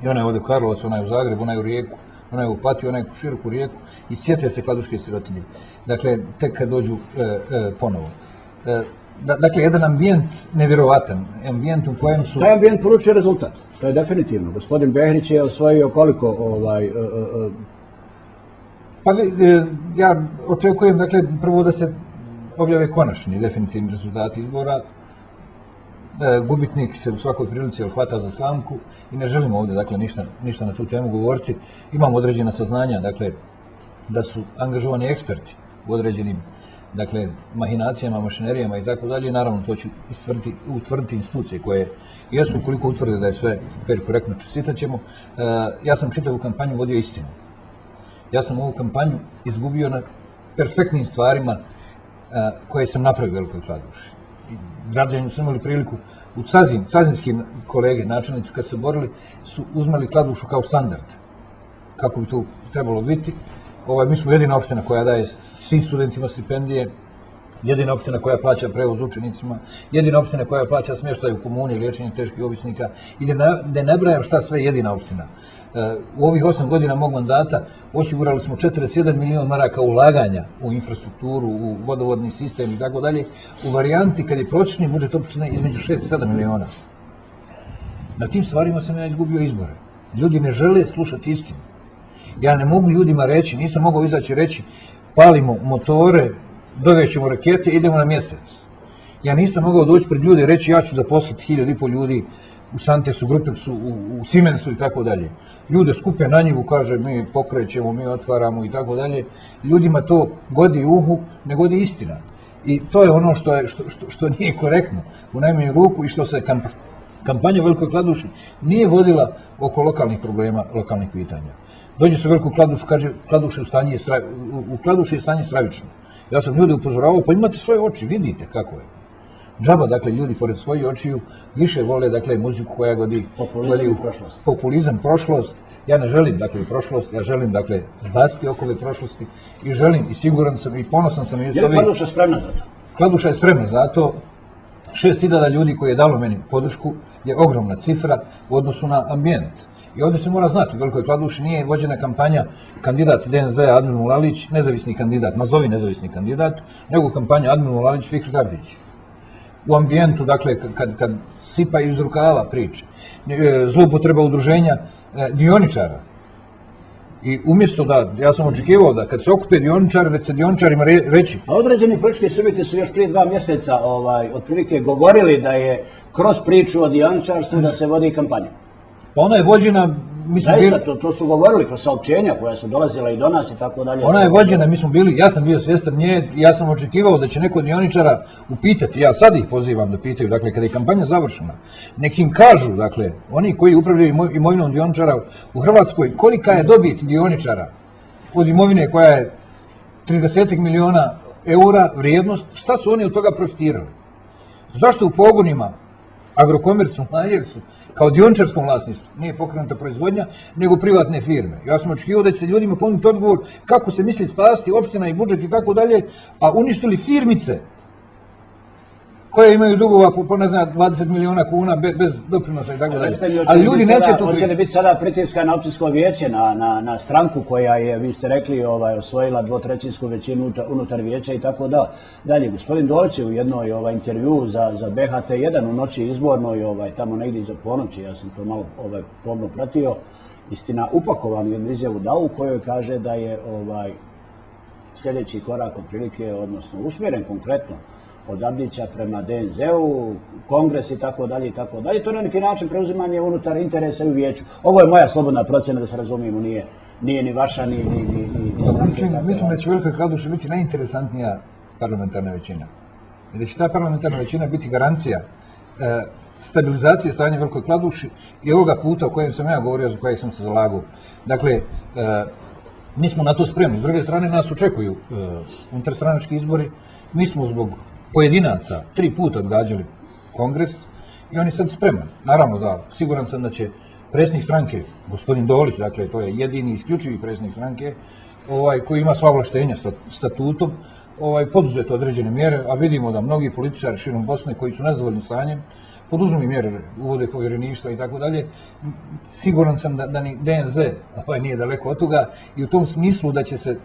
i ona je ovdje u Karlovac, ona je u Zagrebu, ona je u Rijeku, ona je u Opatiju, ona je u široku Rijeku i sjete se kladuške sirotinje. Dakle, tek kad dođu ponovo. Dakle, jedan ambijent nevjerovatan, ambijent u kojem su... Taj ambijent poručuje rezultat, to je definitivno. Gospodin Behrić je osvojio koliko Pa ja očekujem, dakle, prvo da se objave konačni, definitivni rezultati izbora. Gubitnik se u svakoj prilici hvata za slamku i ne želimo ovdje, dakle, ništa na tu temu govoriti. Imamo određena saznanja, dakle, da su angažovani eksperti u određenim, dakle, mahinacijama, mašinerijama i tako dalje. Naravno, to će utvrditi institucije koje jesu, koliko utvrde da je sve fair, korektno, čestitat ćemo. Ja sam čitavu kampanju vodio istinu. Ja sam ovu kampanju izgubio na perfektnim stvarima koje sam napravio u Velikoj Kladuši. Građani su imali priliku, cazinski kolege, načelnici, kad se borili, su uzmali Kladušu kao standard, kako bi to trebalo biti. Mi smo jedina opština koja daje svim studentima stipendije, jedina opština koja plaća prevoz učenicima, jedina opština koja plaća smještaj u komuni, liječenje teških ovisnika i da ne brajam šta sve jedina opština. U ovih 8 godina mog mandata osigurali smo 41 milion maraka ulaganja u infrastrukturu, u vodovodni sistem i tako dalje, u varijanti kad je prosječni budžet opštine između 6 i 7 miliona. Na tim stvarima sam ja izgubio izbore. Ljudi ne žele slušati istinu. Ja ne mogu ljudima reći, nisam mogao izaći i reći, palimo motore, dovećemo rakete, idemo na mjesec. Ja nisam mogao doći pred ljude i reći, ja ću zaposliti 1.500 ljudi u Santexu, Grupexu, u Siemensu i tako dalje. Ljude skupe na njivu, kaže, mi pokrećemo, mi otvaramo i tako dalje. Ljudima to godi uhu, ne godi istina. I to je ono što nije korektno u najmanju ruku i što se kampanja u Velikoj Kladuši nije vodila oko lokalnih problema, lokalnih pitanja. Dođe se u Veliku Kladušu, kaže, u Kladuši je stanje stravično. Ja sam ljude upozoravao, pa imate svoje oči, vidite kako je. Džaba, dakle, ljudi pored svojih očiju više vole, dakle, muziku koja godi populizam, prošlost. Ja ne želim, dakle, prošlost, ja želim, dakle, zbaciti okove prošlosti i želim, i siguran sam, i ponosan sam. Je li Kladuša spremna za to? Kladuša je spremna za to. 6.000 ljudi koji je dalo meni podršku je ogromna cifra u odnosu na ambijent. I ovdje se mora znati, u Velikoj Kladuši nije vođena kampanja kandidat DNZ Admir Mulalić, nezavisni kandidat, nazovi nezavisni kandidat, nego kampanja Admir Mulalić, Fikret Abdić. u ambijentu, dakle, kad sipa iz rukava priče, zloupotreba udruženja dioničara. I umjesto da, ja sam očekivao da kad se okupe dioničari, da će se dioničarima reći. A određeni politički subjekti su još prije 2 mjeseca otprilike govorili da je kroz priču o dioničarstvu da se vodi kampanja. Pa ona je vođena, zaista, to su govorili kroz saopćenja koja su dolazila i do nas i tako dalje. Ona je vođena, ja sam bio svjestan nje, ja sam očekivao da će neko od dioničara upitati, ja sad ih pozivam da pitaju, dakle, kada je kampanja završena, nekim kažu, dakle, oni koji upravljaju imovinom dioničara u Hrvatskoj, kolika je dobit dioničara od imovine koja je 30 miliona eura vrijednost, šta su oni od toga profitirali? Zašto u pogonima Agrokomercu, Maljevcu, kao dioničarskom vlasništvu, nije pokrenuta proizvodnja, nego privatne firme. Ja sam očekivao da će se ljudima ponuditi odgovor kako se misli spasti opština i budžet i tako dalje, a uništili firmice koje imaju dugova po ne znam, 20 miliona kuna bez doprinosa i tako dalje. Ali ljudi neće to pričati. Hoće li biti sada pritiska na općinsko vijeće, na stranku koja je, vi ste rekli, osvojila 2/3 većinu unutar vijeća i tako dalje. Gospodin Dolić je u jednoj intervju za BHT1 u noći izbornoj, tamo negdje iza ponoći, ja sam to malo pomno pratio, istina upakovan jednu izjavu dao u kojoj kaže da je sljedeći korak otprilike, odnosno usmjeren konkretno od Abdića prema DNZ-u, kongres i tako dalje i tako dalje. To je na neki način preuzimanje unutar interesa u vijeću. Ovo je moja slobodna procjena, da se razumijemo, nije ni vaša, ni stranke. Mislim da će u Velikoj Kladuši biti najinteresantnija parlamentarna većina. I da će ta parlamentarna većina biti garancija stabilizacije stanja u Velikoj Kladuši i ovoga puta o kojem sam ja govorio, za kojeg sam se zalagao. Dakle, mi smo na to spremni. S druge strane, nas očekuju unutarstranački izbori. Mi smo zbog pojedinaca 3 puta odgađali kongres i on je sad spreman. Naravno da, siguran sam da će predsjednik stranke, gospodin Dolić, dakle to je jedini isključivi predsjednik stranke, koji ima sva ovlaštenja statutom, poduzeti određene mjere, a vidimo da mnogi političari širom Bosne koji su nezadovoljni stanjem, poduzmu i mjere, uvode povjereništva i tako dalje. Siguran sam da ni DNZ nije daleko od toga i u tom smislu da će se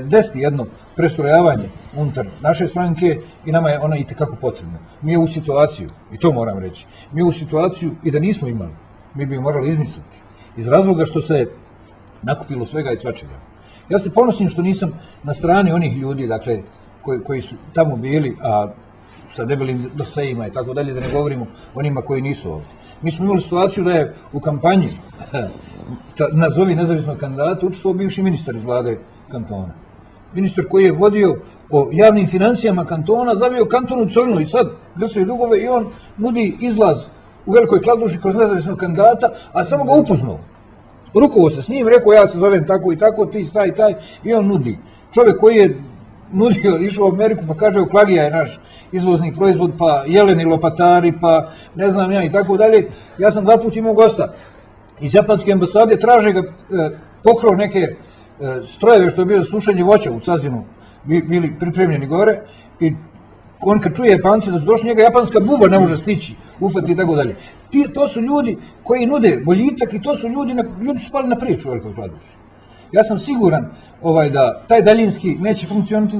desiti jedno prestrojavanje unutar naše stranke i nama je ona itekako potrebna. Mi je u situaciju, i to moram reći, mi je u situaciju i da nismo imali, mi bi ju morali izmisliti. Iz razloga što se nakupilo svega i svačega. Ja se ponosim što nisam na strani onih ljudi, dakle, koji su tamo bili, a sa debelim dosejima i tako dalje, da ne govorimo onima koji nisu ovdje. Mi smo imali situaciju da je u kampanji, nazovi nezavisnog kandidata, učestvovao bivši ministar iz vlade kantona. Ministar koji je vodio o javnim financijama kantona, zavio kanton u crno i sad grcaju dugove i on nudi izlaz u Velikoj Kladuši kroz nezavisnog kandidata, a samo ga upoznao. Rukovao se s njim, rekao ja se zovem tako i tako, ti taj i taj, i on nudi. Čovjek koji je nudio, išao u Ameriku pa kaže klagija je naš izvozni proizvod, pa jeleni lopatari, pa ne znam ja i tako dalje. Ja sam 2 puta imao gosta iz japanske ambasade, traže ga, pokrao neke strojeve što je bilo za sušenje voća u Cazinu, bili pripremljeni gore i on kad čuje Japanci da su došli, njega japanska buba ne može stići, ufati i tako dalje. To su ljudi koji nude boljitak i to su ljudi su spali na priču u Velikoj Kladuši. Ja sam siguran da taj daljinski neće funkcioniti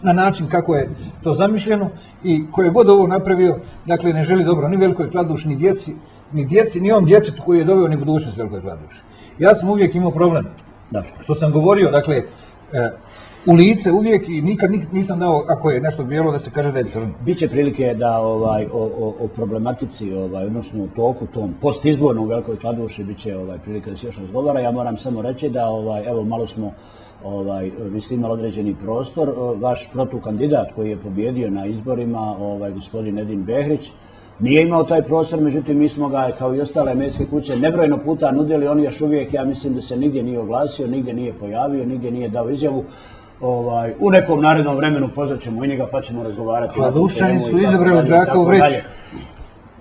na način kako je to zamišljeno i ko je god ovo napravio, dakle ne želi dobro ni Velikoj Kladuši, ni djeci, ni on djetetu koji je doveo ni budućnost Velikoj Kladuši. Ja sam uvijek imao problem, što sam govorio, dakle, u lice uvijek i nikad nisam dao, ako je nešto bijelo, da se kaže da je crno. Biće prilike da o problematici, odnosno u toku tom postizbornom u Velikoj Kladuši, biće prilike da se još razgovara. Ja moram samo reći da, evo, malo smo, vi ste imali određeni prostor. Vaš protukandidat koji je pobjedio na izborima, gospodin Edin Behrić, nije imao taj prostor, međutim mi smo ga, kao i ostale medijske kuće, nebrojeno puta nudili. On još uvijek, ja mislim da se nigdje nije oglasio, nigdje nije pojavio, nigdje nije dao izjavu. U nekom narednom vremenu pozvat ćemo i njega pa ćemo razgovarati. Kladušani su izabrali Đaka Vreću.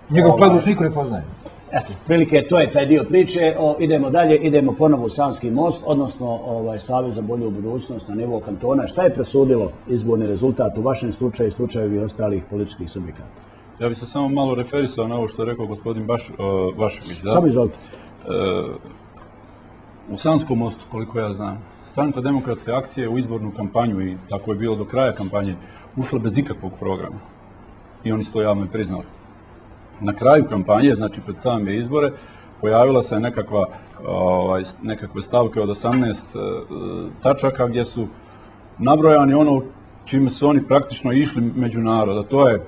Njegov Kladuš niko ne poznaje. Eto, prilike, to je taj dio priče. Idemo dalje, idemo ponovo u Savski most, odnosno Savez za bolju budućnost na nivou kantona. Šta je presudilo izborni rezultat u vašem slučaju i slučajevi ostalih političkih subjekata? Ja bih se samo malo referisao na ovo što je rekao gospodin Vašević. Samo izvolite. U Savskom mostu, koliko ja znam, Stranka demokratske akcije u izbornu kampanju, i tako je bilo do kraja kampanje, ušla bez ikakvog programa. i oni su to javno i priznali. Na kraju kampanje, znači pred same izbore, pojavila se nekakve stavke od 18 tačaka gdje su nabrojani ono čime su oni praktično išli među narod, a to je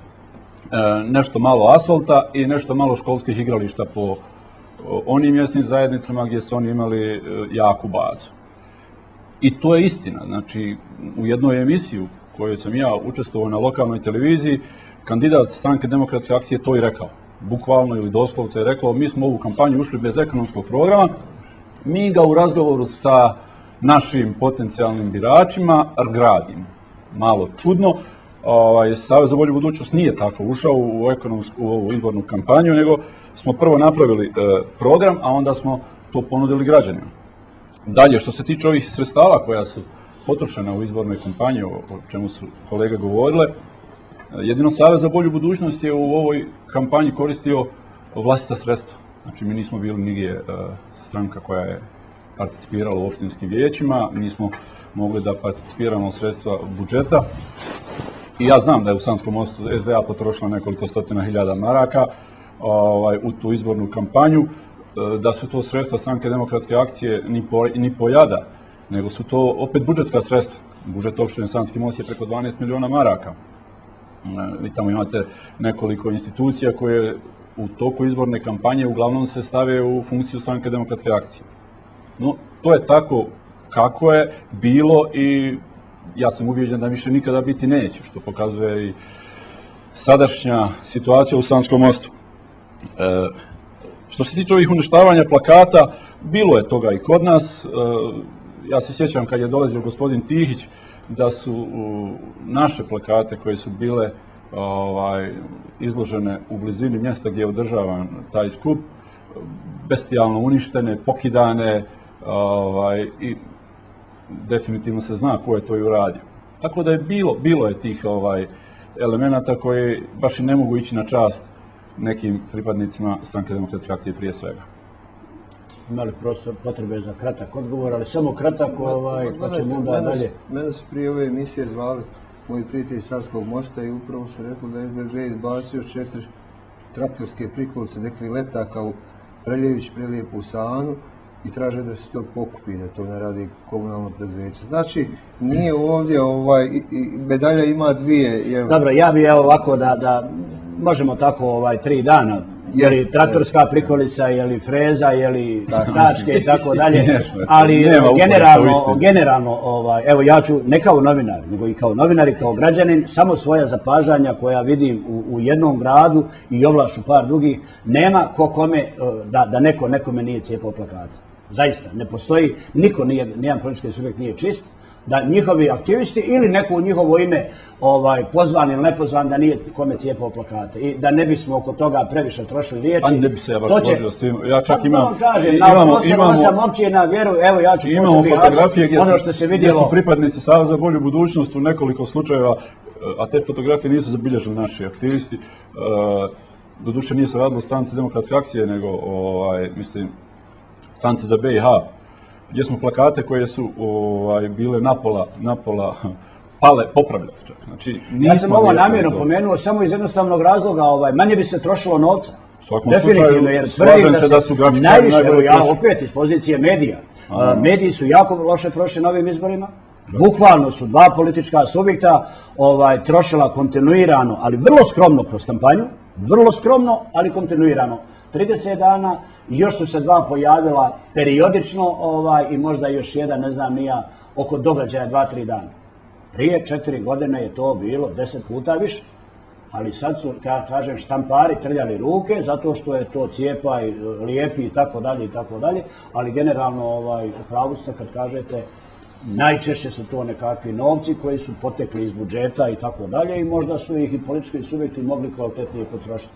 nešto malo asfalta i nešto malo školskih igrališta po onim mjesnim zajednicama gdje su oni imali jaku bazu. I to je istina. Znači, u jednoj emisiji u kojoj sam ja učestvovao na lokalnoj televiziji, kandidat Stranke demokratske akcije to i rekao. Bukvalno ili doslovce je rekao, mi smo u ovu kampanju ušli bez ekonomskog programa, mi ga u razgovoru sa našim potencijalnim biračima gradimo. Malo čudno, Savez za bolju budućnost nije tako ušao u ovu izbornu kampanju, nego smo prvo napravili program, a onda smo to ponudili građanima. Dalje, što se tiče ovih sredstava koja su potrošena u izbornoj kampanji, o čemu su kolege govorile, jedino Savez za bolju budućnost je u ovoj kampanji koristio vlastita sredstva. Znači, mi nismo bili nigdje stranka koja je participirala u opštinskim vijećima, nismo mogli da participiramo sredstva budžeta. I ja znam da je u Sanskom Mostu SDA potrošila nekoliko stotina hiljada maraka u tu izbornu kampanju, da su to sredstva Stranke demokratske akcije ni pojada, nego su to opet budžetska sredstva. Budžet opštine Sanski Most je preko 12 miliona maraka. Vi tamo imate nekoliko institucija koje u toku izborne kampanje uglavnom se stave u funkciju Stranke demokratske akcije. No, to je tako kako je bilo i ja sam ubijeđen da više nikada biti neće, što pokazuje i sadašnja situacija u Sanskom Mostu. Što se tiče ovih uništavanja plakata, bilo je toga i kod nas. Ja se sjećam kad je dolazio gospodin Tihić da su naše plakate koje su bile izložene u blizini mjesta gdje je održavan taj skup, bestijalno uništene, pokidane i definitivno se zna ko je to i uradio. Tako da je bilo je tih elemenata koji baš i ne mogu ići na čast nekim pripadnicima Stranke demokratske akcije prije svega. Imali potrebe za kratak odgovor, ali samo kratak, pa ćemo onda dalje. Mene su prije ove emisije zvali moji prijatelji Savskog Mosta i upravo su rekli da je SBB izbacio 4 traktorske prikolice nekih letaka u Preljević, Prelijepu, Sanu i traže da se to pokupi, da to ne radi komunalno preduzeće. Znači, nije ovdje, medalja ima dvije. Dobro, ja bi ovako da možemo tako 3 dana, je li traktorska prikolica, je li freza, je li tačke i tako dalje, ali generalno, evo ja ću ne kao novinar, nego i kao novinar i kao građanin, samo svoja zapažanja koja vidim u jednom gradu i ovlašu par drugih, nema ko kome da neko nekome nije cijepao plakate. Zaista, ne postoji, nijedan politički subjekt nije čist, da njihovi aktivisti ili neko u njihovo ime pozvan ili nepozvan da nije kome cijepao plakate i da ne bismo oko toga previše trošili riječi. A ne bi se ja baš složio s tim. Ja čak imam... Imamo sam općina, vjeru, evo ja ću imamo fotografije gdje su pripadnici Saveza za bolju budućnost u nekoliko slučajeva, a te fotografije nisu zabilježili naši aktivisti. Doduše nije se radilo o Stranci demokratske akcije, nego mislim Stranci za BiH, gdje smo plakate koje su bile napola pale popravljati čak. Znači, ja sam ovo namjerno pomenuo samo iz jednostavnog razloga, manje bi se trošilo novca. Definitivno, jer tvrdim da su najviše, evo ja opet iz pozicije medija, mediji su jako loše prošli na ovim izborima, bukvalno su 2 politička subjekta trošila kontinuirano, ali vrlo skromno kroz kampanju, vrlo skromno, ali kontinuirano. 30 dana, još su se 2 pojavila periodično i možda još jedan, ne znam nija, oko događaja 2-3 dana. Prije 4 godine je to bilo 10 puta više, ali sad su, kažem, štampari trljali ruke zato što je to cijepaj, lijepi i tako dalje, ali generalno u pravu ste kad kažete najčešće su to nekakvi novci koji su potekli iz budžeta i tako dalje i možda su ih i politički subjekti mogli kvalitetnije potrošiti.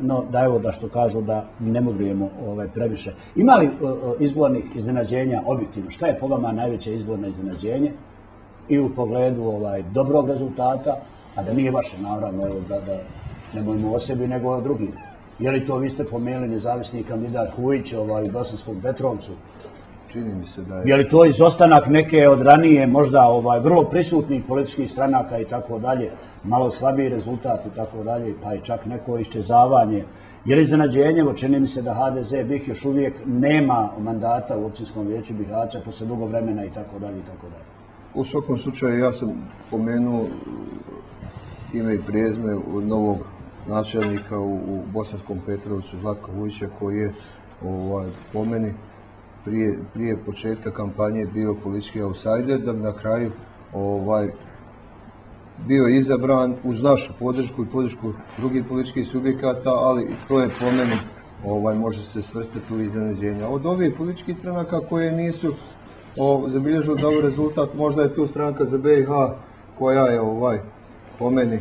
No, da evo da što kažu da ne mudrujemo previše. Ima li izbornih iznenađenja objektivno? Šta je po vama najveće izborno iznenađenje i u pogledu dobrog rezultata, a da nije vaše naravno, da ne mojimo o sebi nego o drugim? Je li to, vi ste pomenuli nezavisni kandidat Hujić u Bosanskom Petrovcu, čini mi se da je... Je li to izostanak neke od ranije možda vrlo prisutnih političkih stranaka i tako dalje, malo slabiji rezultat i tako dalje, pa i čak neko iščezavanje? Je li iznenađenje, čini mi se da HDZ BiH još uvijek nema mandata u općinskom vijeću Bihaća posle dugo vremena i tako dalje i tako dalje? U svakom slučaju ja sam pomenuo ime i prijezme novog načelnika u Bosanskom Petrovcu, Zlatka Vujića, koji je po meni prije početka kampanje bio politički outsider, da bi na kraju bio izabran uz našu podršku i podršku drugih političkih subjekata, ali to je po meni može se svrstati u iznenađenja. Od ovih političkih stranaka koje nisu zabilježili dobar rezultat, možda je tu stranka za BiH koja je po meni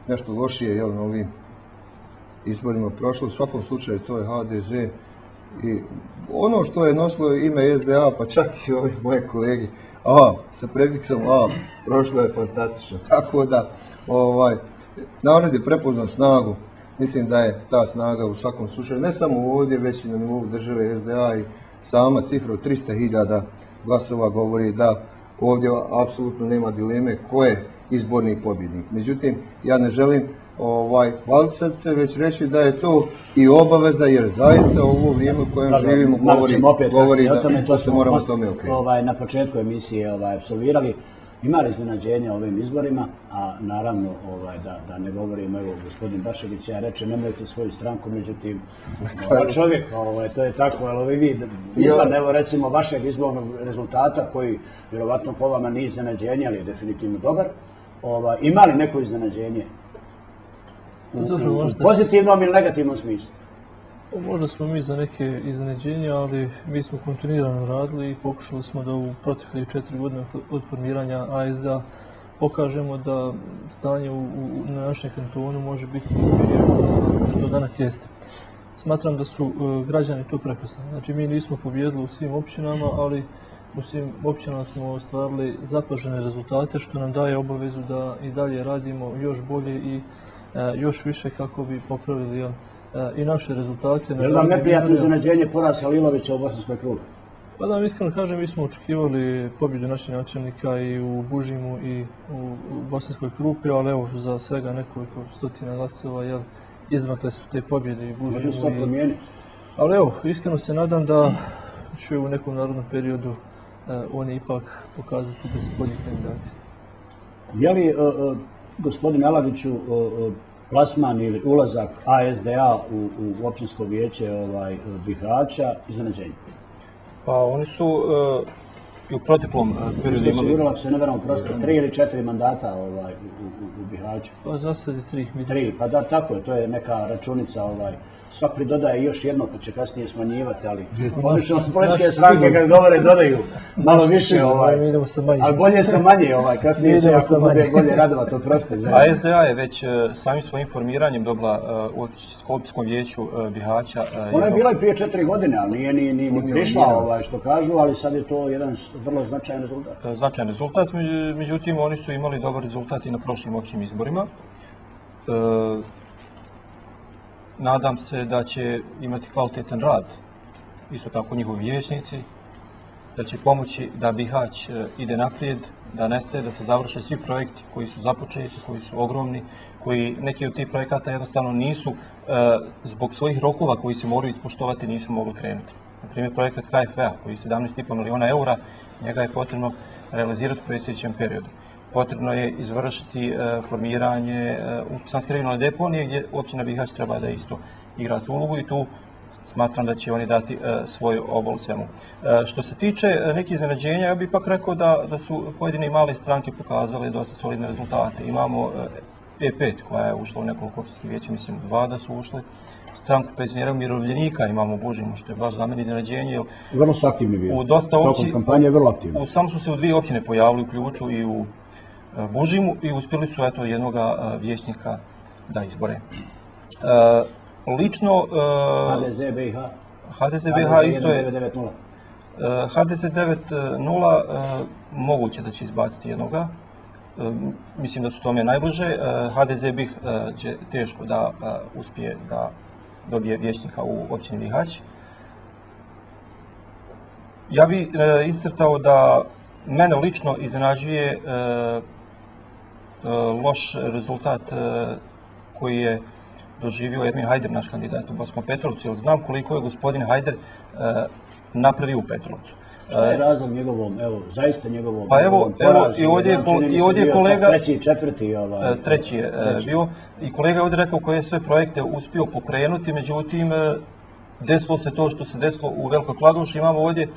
nešto lošije na ovim izborima prošlo. U svakom slučaju to je HDZ i ono što je nosilo ime SDA, pa čak i ovi moje kolege, sa prefiksom A, prošlo je fantastično. Tako da, narod je prepoznao snagu. Mislim da je ta snaga u svakom slučaju, ne samo ovdje, već i na nivou države SDA, i sama cifra od 300.000 glasova govori da ovdje apsolutno nema dileme ko je izborni pobjednik. Međutim, ja ne želim hvalisati se, već reći da je to i obaveza, jer zaista ovo vrijeme u kojem živimo govori da se moramo tome okrenuti. Na početku emisije apsolvirali. Ima li iznenađenja ovim izborima, a naravno da ne govorimo, evo gospodin Bašević, ja reče nemojte svoju stranku, međutim čovjek, to je tako, ali vi izvan, evo recimo vašeg izbornog rezultata koji vjerovatno po vama nije iznenađenje, ali je definitivno dobar, ima li neko iznenađenje u pozitivnom ili negativnom smislu? Možda smo mi za neke iznenađenja, ali mi smo kontinuirano radili i pokušali smo da u proteklih 4 godine od formiranja ASD-a pokažemo da stanje na našem kantonu može biti drugačije što danas jeste. Smatram da su građani to prepoznali. Znači, mi nismo pobijedili u svim općinama, ali u svim općinama smo ostvarili zapažene rezultate, što nam daje obavezu da i dalje radimo još bolje i još više kako bi popravili i naše rezultate. Je li vam neprijatno iznenađenje poraz Halilovića u Bosanskoj Krupi? Pa da vam iskreno kažem, mi smo očekivali pobjedu naših načelnika i u Bužimu i u Bosanskoj Krupi, ali evo za svega nekoliko stotina glasova izmakle su te pobjede i Bužimu. Može se to promijeniti? Ali evo, iskreno se nadam da će u nekom narodnom periodu oni ipak pokazati da su bolji kandidati. Je li, gospodine Alaviću, plasman ili ulazak ASDA u općinsko vijeće Bihaća iznenađenje? Pa oni su i u proteklom periodu imali... Osigurala se, ne veram, prosto 3 ili 4 mandata u Bihaću. Pa za sad je 3. 3, pa da, tako je, to je neka računica. Svak pridodaje još jedno, pa će kasnije smanjivati, ali obično političke stranke kad govore dodaju malo više, ali bolje sa manje, kasnije će ako bude bolje radovati, oprosti. ASDA je već samim svojim formiranjem dobila u općinskom vijeću Bihaća. Ona je bila i prije 4 godine, ali nije ni prišla, što kažu, ali sad je to jedan vrlo značajan rezultat. Značajan rezultat, međutim oni su imali dobar rezultat i na prošlim općim izborima. Nadam se da će imati kvalitetan rad, isto tako njihovi vijećnici, da će pomoći da Bihać ide naprijed, da nestaje, da se završe svi projekti koji su započeti, koji su ogromni, koji neki od tih projekata jednostavno nisu, zbog svojih rokova koji se moraju ispoštovati, nisu mogli krenuti. Na primjer, projekat KFV-a koji je 17,5 milijuna eura, njega je potrebno realizirati u predstojećem periodu. Potrebno je izvršiti formiranje sanske regionalne deponije gdje općina Bihać treba da isto igra tu ulogu i tu smatram da će oni dati svoj obol svemu. Što se tiče nekih iznenađenja, ja bih ipak rekao da su pojedine male stranke pokazale dosta solidne rezultate. Imamo E5 koja je ušla u nekoliko općinskih vijeća, mislim 2 da su ušli. Stranku penzionera umirovljenika imamo u Bužimu, što je baš za mene iznenađenje. Vrlo su aktivni bili. Tokom kampanje je vrlo aktivni. Samo su se u 2 općine pojavili u Ključu i u Bužimu i uspjeli su jednoga vijećnika da izbore. Lično... HDZ BiH. HDZ BiH isto je... HDZ 9.0 moguće da će izbaciti jednoga. Mislim da su tome najbliže. HDZ BiH će teško da uspije da dobije vijećnika u općini Bihać. Ja bih iscrtao da mene lično iznenađuje loš rezultat koji je doživio Ermin Hajder, naš kandidat u Bosanskom Petrovcu, jer znam koliko je gospodin Hajder napravio u Petrovcu. Šta je razlog njegovom, evo, zaista njegovom Pa evo, porazu? i ovdje je kolega... Treći, četvrti, Treći je bio. I kolega je ovdje rekao koje je sve projekte uspio pokrenuti, međutim, desilo se to što se desilo u Velikoj Kladuši. Imamo ovdje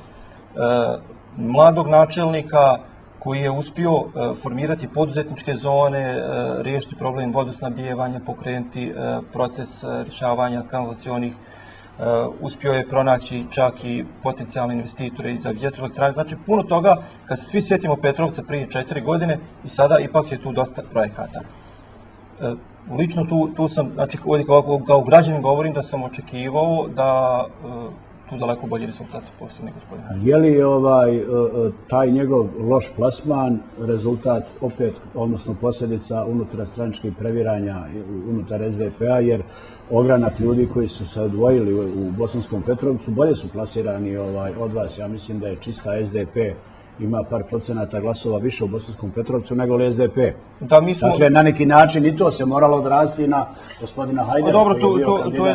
mladog načelnika koji je uspio formirati poduzetničke zone, riješiti problem vodosnabdijevanja, pokrenuti proces rješavanja kanalizacionih, uspio je pronaći čak i potencijalne investitore za vjetroelektrane. Znači, puno toga, kad se svi sjetimo Petrovca prije 4 godine i sada ipak je tu dosta projekata. Lično tu sam, znači ovdje kao građanin govorim da sam očekivao da tu daleko bolji rezultat postigne gospodin. Je li taj njegov loš plasman rezultat opet, odnosno posljedica unutarstranačkih previranja unutar SDP-a, jer ogranak ljudi koji su se odvojili u Bosanskom Petrovcu bolje su plasirani od vas. Ja mislim da je čista SDP ima par procenata glasova više u Bosanskom Petrovcu nego li SDP. Dakle, na neki način i to se moralo odrasti na gospodina Hajdera. Dobro,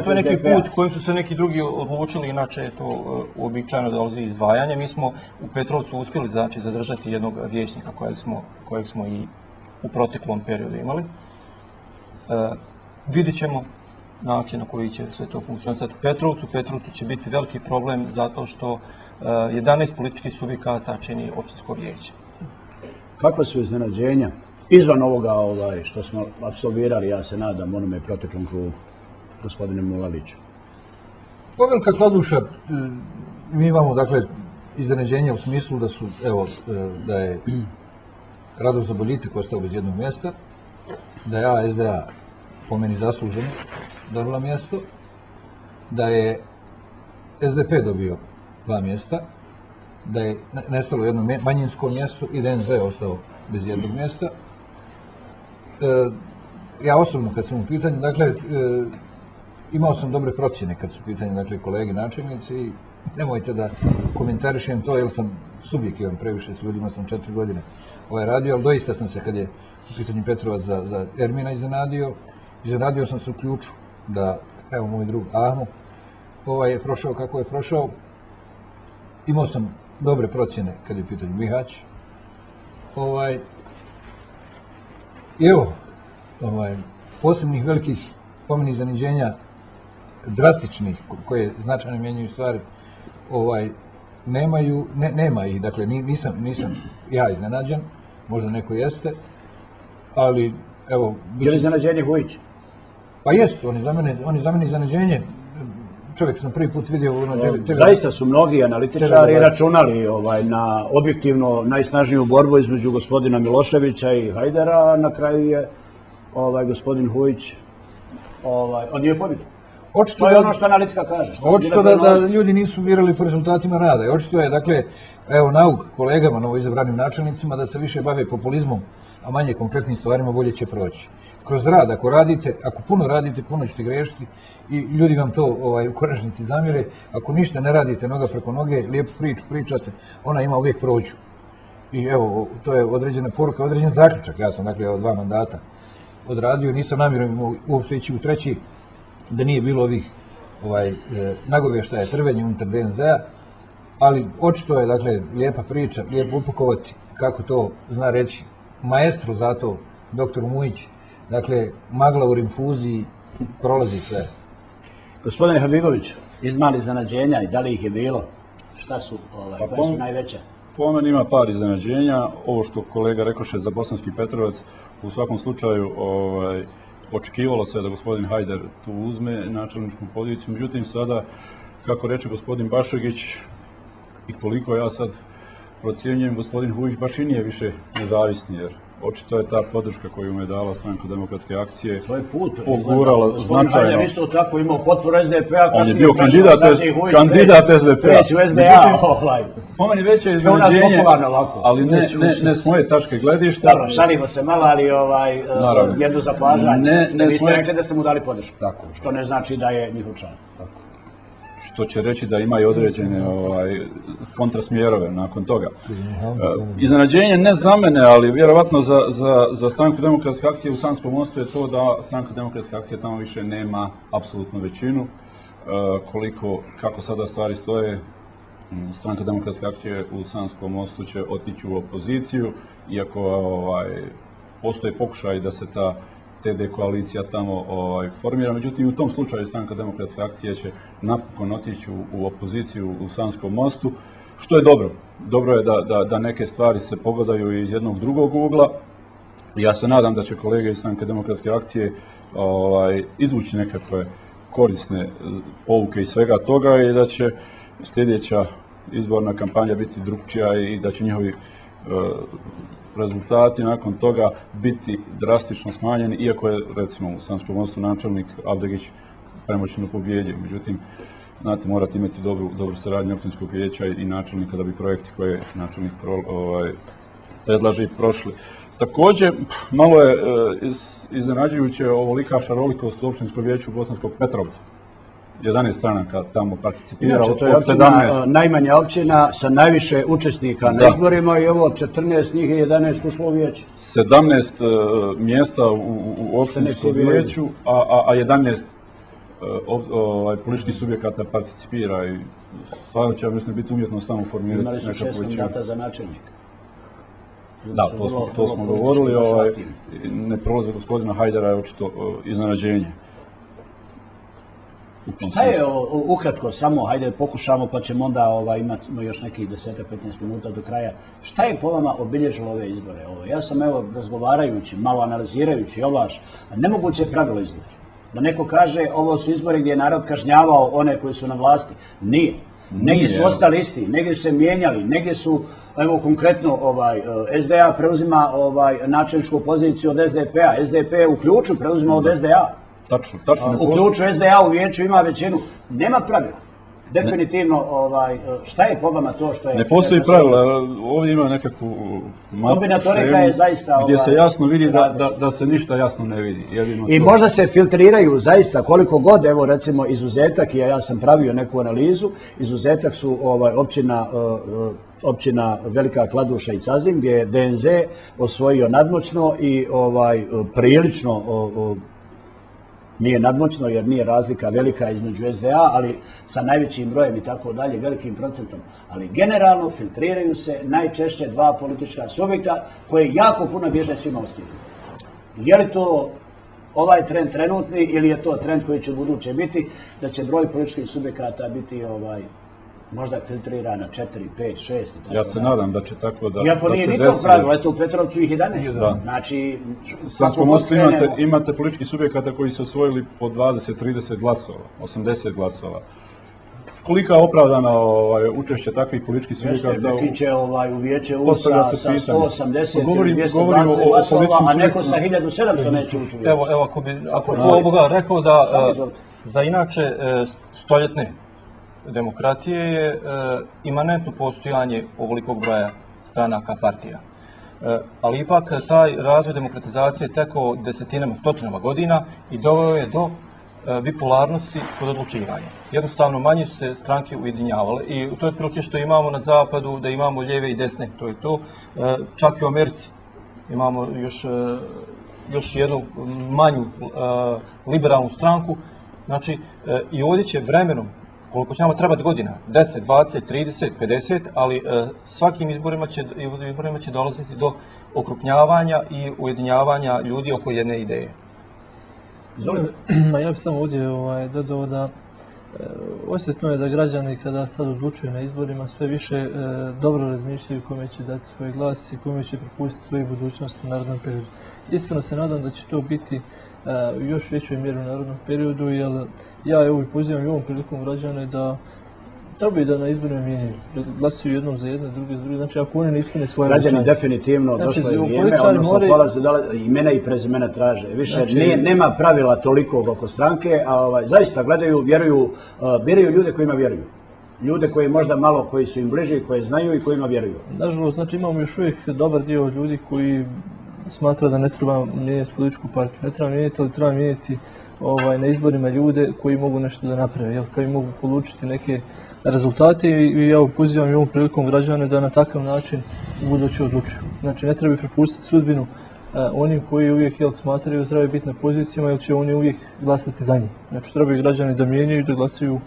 to je neki put kojim su se neki drugi odlučili, inače je to uobičajeno da dolazi izdvajanje. Mi smo u Petrovcu uspjeli zadržati jednog vijećnika kojeg smo i u proteklom periodu imali. Vidjet ćemo način na koji će sve to funkcionirati u Petrovcu. Petrovcu će biti veliki problem zato što 11 političkih subjekata čini općinsko vijeće. Kakva su iznenađenja izvan ovoga što smo apsolvirali, ja se nadam, onome proteklom krugu, gospodine Mulaliću? Velika Kladuša, mi imamo dakle iznenađenja u smislu da su, evo, da je Radoš Zaboljitek ostao bez jednog mjesta, da je SDA po meni zasluženo dobila mjesto, da je SDP dobio 2 mjesta, da je nestalo jedno manjinsko mjesto i da NZ je ostao bez jednog mjesta. Ja osobno, kad sam u pitanju, dakle, imao sam dobre procjene kad su u pitanju, dakle, kolege načelnici i nemojte da komentarišem to, jer sam subjektivan previše, s ljudima sam 4 godine radio, ali doista sam se, kad je u pitanju Petrovac za Ermina iznenadio sam se u ključu da, evo, moj drug Ahmo je prošao kako je prošao. Imao sam dobre procjene kad je u pitanju Mihać. I evo, posebnih velikih po meni iznenađenja, drastičnih, koje značajno mijenjaju stvari, nema ih. Dakle, nisam ja iznenađen, možda neko jeste, ali evo... Je li iznenađenje Vujić? Pa jest, on je za mene iznenađenje. Čovjek sam prvi put vidio... Zaista su mnogi analitičari računali na objektivno najsnažniju borbu između gospodina Miloševića i Hajdera, a na kraju je gospodin Vujić odnio pobjedu. To je ono što analitika kaže. Očito da ljudi nisu vjerovali po rezultatima rada. I očito je, dakle, evo, nauk kolegama, novoizabranim načelnicima, da se više bave populizmom, a manje konkretnim stvarima, bolje će proći. Kroz rad, ako puno radite, puno ćete grešiti i ljudi vam to u konačnici zamjere. Ako ništa ne radite noga preko noge, lijepu priču pričate, ona ima uvijek prođu. I evo, to je određena poruka, određen zaključak. Ja sam, dakle, 2 mandata odradio, nisam namjerom uopšte ići u treći, da nije bilo ovih nagovještaja, trvenja unutar DNZ-a, ali očito je, dakle, lijepa priča, lijepo upakovati, kako to zna reći maestro zato, doktor Mujić. Dakle, magla u rinfuziji prolazi sve. Gospodine Habibović, ima li iznenađenja i da li ih je bilo? Šta su, koje su najveće? Po meni ima par iznenađenja. Ovo što kolega rekoše za Bosanski Petrovac, u svakom slučaju očekivalo se da gospodin Hajder tu uzme načelničku poziciju. Međutim, sada, kako reče gospodin Bašegić, i koliko ja sad procjenjujem, gospodin Vujić baš i nije više nezavisni, jer očito je ta podrška koju mu je dala Stranka demokratske akcije pogurala značajno. Gospodin Hajder isto tako imao potporu SDP-a. On je bio kandidat SDP-a. Po meni veće iznenađenje, ali ne s moje tačke gledišta. Dobro, šalimo se malo, ali jedno zapažanje. Vi ste rekli da ste mu dali podršku, što ne znači da je njihov član. što će reći da ima i određene kontrasmjerove nakon toga. Iznenađenje ne za mene, ali vjerovatno za Stranku demokratske akcije u Sanskom Mostu je to da Stranka demokratske akcije tamo više nema apsolutnu većinu. Kako sada stvari stoje, Stranka demokratske akcije u Sanskom Mostu će otići u opoziciju, iako postoje pokušaj da se ta TD koalicija tamo formira. Međutim, u tom slučaju Stranka demokratske akcije će napokon otići u opoziciju u Sanskom Mostu, što je dobro. Dobro je da neke stvari se pogledaju iz jednog drugog ugla. Ja se nadam da će kolege iz Stranke demokratske akcije izvući nekakve korisne pouke iz svega toga i da će sljedeća izborna kampanja biti drukčija i da će njihovi rezultati nakon toga biti drastično smanjeni, iako je, recimo, u Sanskom Mostu načelnik Avdegić premoćno pobijedio. Međutim, znate, morate imati dobru saradnju općinskog vijeća i načelnika da bi projekti koje načelnik predlaže i prošli. Također, malo je iznenađujuće ovolika šarolikost u općinskom vijeću Bosanskog Petrovca. 11 stranaka tamo participira. Inače, to je općina, najmanja općina sa najviše učesnika na izborima i ovo 14 njih je 11 ušlo u vijeće. 17 mjesta u opštinskom vijeću, a 11 političkih subjekata participira i stvarno će, mislim, biti umjetno tamo formirati nekakvu većinu. Imali su 6 mandata za načelnika. Da, to smo govorili. Ne prolaze gospodina Hajdara je očito iznenađenje. Šta je, ukratko, samo, hajde pokušamo pa ćemo onda imati još nekih 10-15 minuta do kraja. Šta je po vama obilježilo ove izbore? Ja sam, razgovarajući, malo analizirajući nemoguće pravilo izvući. Da neko kaže ovo su izbori gdje je narod kažnjavao one koji su na vlasti. Nije. Negdje su ostali isti, negdje su se mijenjali, negdje su, evo konkretno, SDA preuzima načelničku poziciju od SDP-a, SDP je u ključu preuzima od SDA. Tačno. U ključu SDA u vijeću ima većinu. Nema pravila. Definitivno, šta je po vama to što je... Ne postoji pravila, ovdje ima nekakvu kombinatorika je zaista... Gdje se jasno vidi da se ništa jasno ne vidi. I možda se filtriraju zaista koliko god, evo recimo izuzetak, ja sam pravio neku analizu, izuzetak su općina Velika Kladuša i Cazin, gdje je DNZ osvojio nadmoćno i prilično... Nije nadmoćno jer nije razlika velika između SDA, ali sa najvećim brojem i tako dalje, velikim procentom. Ali generalno filtriraju se najčešće dva politička subjekta koji jako puno bježe svima ostalima. Je li to ovaj trend trenutni ili je to trend koji će u buduće biti, da će broj političkih subjekata biti možda filtrirana 4, 5, 6 i tako. Ja se nadam da će tako da se desi. Iako nije ni to pravilo, eto u Petrovcu ih 11. Znači... U Sanskom Mostu imate političkih subjekata koji su osvojili po 20, 30 glasova, 80 glasova. Kolika je opravdana učešće takvih političkih subjekata? Neki će u vijeće ući sa 180 ili 220 glasova, a neko sa 1700 neće ući u vijeće. Evo, ako bi ovoga rekao da za inače stoljetne demokratije je imanentno postojanje ovolikog broja stranaka partija. Ali ipak taj razvoj demokratizacije tekao desetinama, stotinama godina i doveo je do bipolarnosti kod odlučivanja. Jednostavno manje su se stranke ujedinjavale i to je otprilike što imamo na zapadu, da imamo lijeve i desne, to je to. Čak i u Americi imamo još jednu manju liberalnu stranku. Znači, i ovdje će vremenom, koliko će nama trebati godina, 10, 20, 30, 50, ali svakim izborima će dolaziti do okrupnjavanja i ujedinjavanja ljudi oko jedne ideje. Ja bih samo ovdje dodao da osjetno je da građani kada sad odlučuju na izborima sve više dobro razmišljaju kome će dati svoj glas i kome će propustiti svoju budućnost u narednom periodu. Iskreno se nadam da će to biti u još većoj mjeri u narednom periodu, jer ja evo pozivam i ovom prilikom građane da trebaju da na izborima mijenjaju. Glasuju jednom za jedne, druge za druge. Znači, ako oni ne ispune svoje građani definitivno došlo je vrijeme, odnosno imena i prezimena traže. Više nema pravila toliko oko stranke, a zaista gledaju, vjeruju, biraju ljude kojima vjeruju. Ljude koji možda malo, koji su im bliži, koji znaju i kojima vjeruju. Nažalost, znači imamo još uvijek dobar dio ljudi koji smatra da ne treba mijenjati političku partiju. Ne treba mijenjati, ali treba mijenjati na izborima ljude koji mogu nešto da naprave, koji mogu polučiti neke rezultate i ja pozivam i ovom prilikom građane da na takav način u buduće odlučuju. Znači ne treba prepustiti sudbinu onim koji uvijek smatraju da trebaju biti na pozicijama jer će oni uvijek glasati za njih. Znači trebaju građani da mijenjaju i da glasaju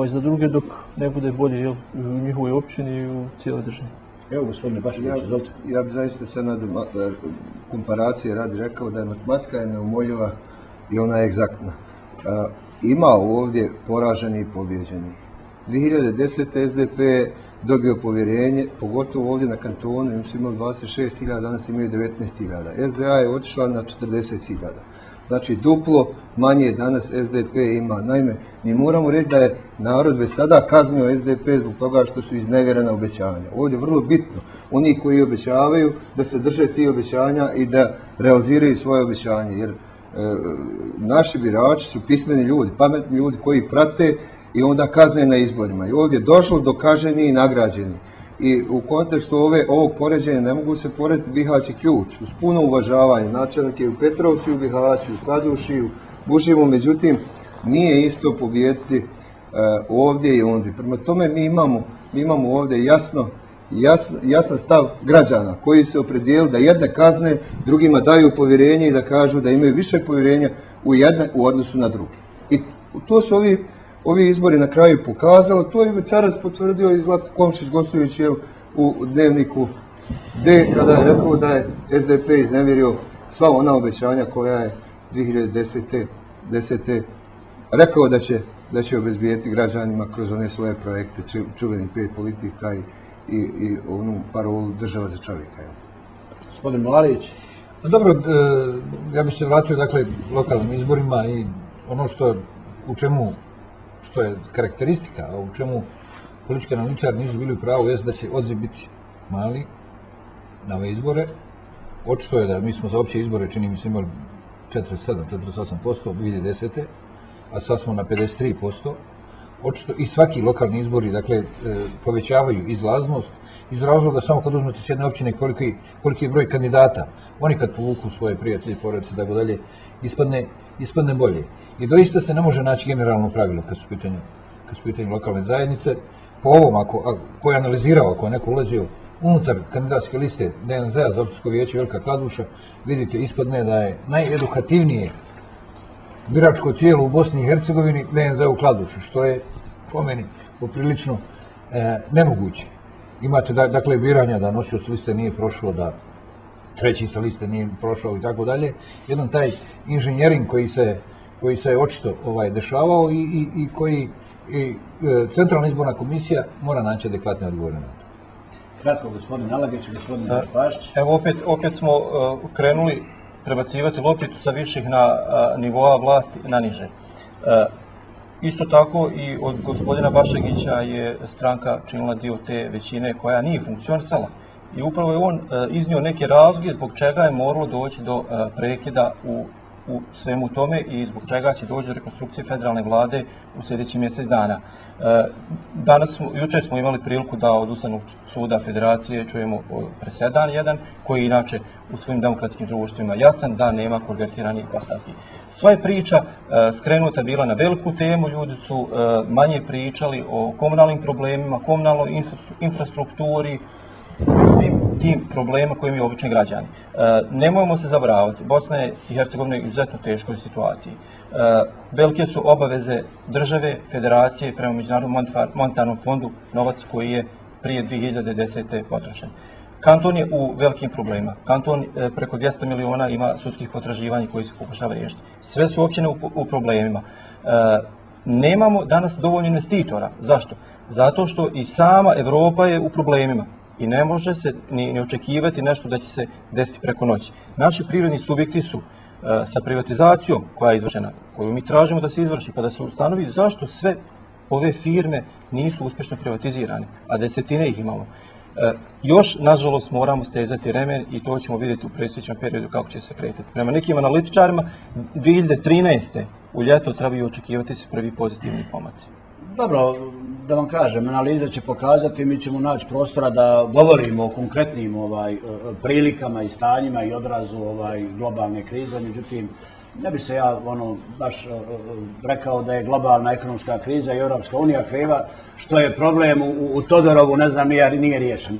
za druge dok ne bude bolje u njihovoj općini i u cijeloj državi. Evo gospodine Bašković, izvolite. Ja bih zaista sad na komparacije radi rekao da je matematika je neumoljiva i ona je egzaktna. Ima ovdje poraženi i pobjeđeni. 2010. SDP je dobio povjerenje, pogotovo ovdje na kantonu, im su imali 26.000, danas imaju 19.000. SDA je otišla na 40.000. Znači duplo manje danas SDP ima. Naime, mi moramo reći da je narod već sada kaznio SDP zbog toga što su iznevjerena obećanja. Ovdje je vrlo bitno, oni koji obećavaju da se drže tih obećanja i da realiziraju svoje obećanje. Jer naši birači su pismeni ljudi, pametni ljudi koji prate i onda kazne na izborima. I ovdje je došlo do kažnjeni i nagrađeni. I u kontekstu ovog poređenja ne mogu se porediti Bihać i Ključ. Uz puno uvažavanje, načelnik je u Petrovcu, u Bihaću, u Kladuši, u Bušimu, međutim nije isto pobijediti ovdje i ondje. Prema tome mi imamo ovdje jasan stav građana koji se opredijelili da jedne kazne, drugima daju povjerenje i da kažu da imaju više povjerenja u jedne u odnosu na druge. I to su ovi izbori na kraju pokazali, to je večeras potvrdio i Zlatko Komšić gostujući u Dnevniku D kada je rekao da je SDP iznevjerio sva ona obećanja koja je 2010. rekao da će obezbijeti građanima kroz one svoje projekte, čuveni 5 politika i onu parolu država za čovjeka. Gospodin Milanović. Dobro, ja bih se vratio dakle lokalnim izborima i ono što je karakteristika, a u čemu politički analitičari nisu bili u pravu, jest da će odziv biti mali na ove izbore. Očito je da mi smo za opće izbore, čini mi se, imali 47-48% 2010. a sad smo na 53%. Očito i svaki lokalni izbori, dakle, povećavaju izlaznost iz razloga samo kad uzmete s jedne općine koliki je broj kandidata. Oni kad povuku svoje prijatelje, porodice, tako dalje, ispadne bolje. I doista se ne može naći generalno pravilo kad su u pitanju lokalne zajednice. Po ovom, ko je analizirao, ako je neko ulazio unutar kandidatske liste DNZ-a za općinsko vijeće Velika Kladuša, vidite, ispadne da je najedukativnije biračko tijelo u Bosni i Hercegovini DNZ u Kladušu, što je po meni poprilično nemoguće. Imate dakle biranja da nosioc liste nije prošao, da treći sa liste nije prošao i tako dalje. Jedan taj inženjering koji se očito dešavao i koji Centralna izborna komisija mora naći adekvatne odgovore na to. Kratko, gospodin Alagić i gospodin Pašć. Evo opet smo krenuli prebacivati lopticu sa viših nivoa vlasti na niže. Isto tako i od gospodina Bašegića je stranka činila dio te većine koja nije funkcionisala. I upravo je on iznio neke razloge zbog čega je moralo doći do prekida u svemu tome i zbog čega će doći do rekonstrukcije federalne vlade u sljedećih mjesec dana. Jučer smo imali priliku da od Ustavnog suda Federacije čujemo presedan jedan, koji je inače u svojim demokratskim društvima jasan da nema konvertiranih ostavki. Sva je priča skrenuta bila na veliku temu, ljudi su manje pričali o komunalnim problemima, komunalnoj infrastrukturi, svim tim problema koji imaju obični građani. Nemojmo se zavaravati, Bosna i Hercegovina je u izuzetno teškoj situaciji. Velike su obaveze države, federacije prema Međunarodnom monetarnom fondu, novac koji je prije 2010. potrošen. Kanton je u velikim problemima. Kanton preko 200 miliona ima sudskih potraživanja koji se pokušava riješiti. Sve su općine u problemima. Nemamo danas dovoljno investitora. Zašto? Zato što i sama Evropa je u problemima. I ne može se ni očekivati nešto da će se desiti preko noći. Naši privredni subjekti su sa privatizacijom koja je izvršena, koju mi tražimo da se izvrši, pa da se ustanovi zašto sve ove firme nisu uspješno privatizirane, a desetine ih imamo. Još, nažalost, moramo stezati remen i to ćemo vidjeti u predstojećem periodu kako će se kretati. Prema nekim analitičarima, 2013. u ljeto trebaju očekivati se prvi pozitivni pomaci. Dobro, da vam kažem, analiza će pokazati, mi ćemo naći prostora da govorimo o konkretnim prilikama i stanjima i odrazu globalne krize, međutim, Ne bi se ja baš rekao da je globalna ekonomska kriza i Europska unija kriva, što je problem u Todorovu, ne znam, nije riješen.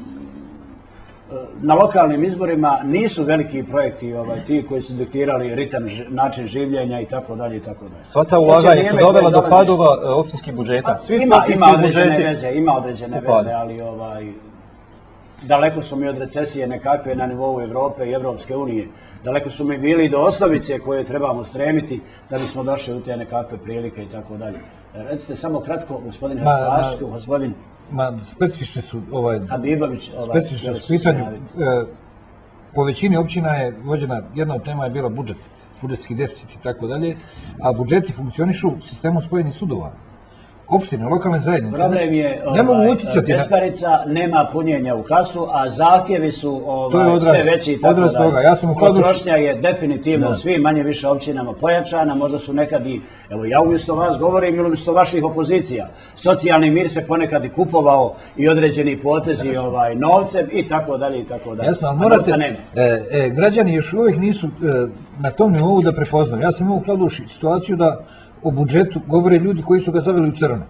Na lokalnim izborima nisu veliki projekti ti koji su diktirali ritam, način življenja i tako dalje i tako dalje. Sva ta ulaganja su dovela do padova općinskih budžeta. Ima određene veze, ali daleko smo mi od recesije nekakve na nivou Evrope i Evropske unije. Daleko su mi bili do osnovice koje trebamo stremiti da bismo došli u te nekakve prilike i tako dalje. Recite samo kratko, gospodin Hašpaš, gospodin specifični su Habibović. Specifični su pitanju. Po većini općina je vođena, jedna od tema je bila budžet, budžetski deficit i tako dalje, a budžeti funkcionišu sistemom spojenih sudova. Opštine, lokalne zajednice ne mogu utjecati na... Besparica, nema punjenja u kasu, a zahtjevi su sve veći i tako dalje. Potrošnja je definitivno u svim manje više općinama pojačana, možda su nekad i, evo ja umjesto vas govorim ili umjesto vaših opozicija, socijalni mir se ponekad i kupovao i određeni potezi novcem i tako dalje i tako dalje. Jasno, ali morate, građani još uvijek nisu na tom nivou da prepoznaju. Ja sam imao u Kladuši situaciju da o budžetu govore ljudi koji su ga zaveli u crno.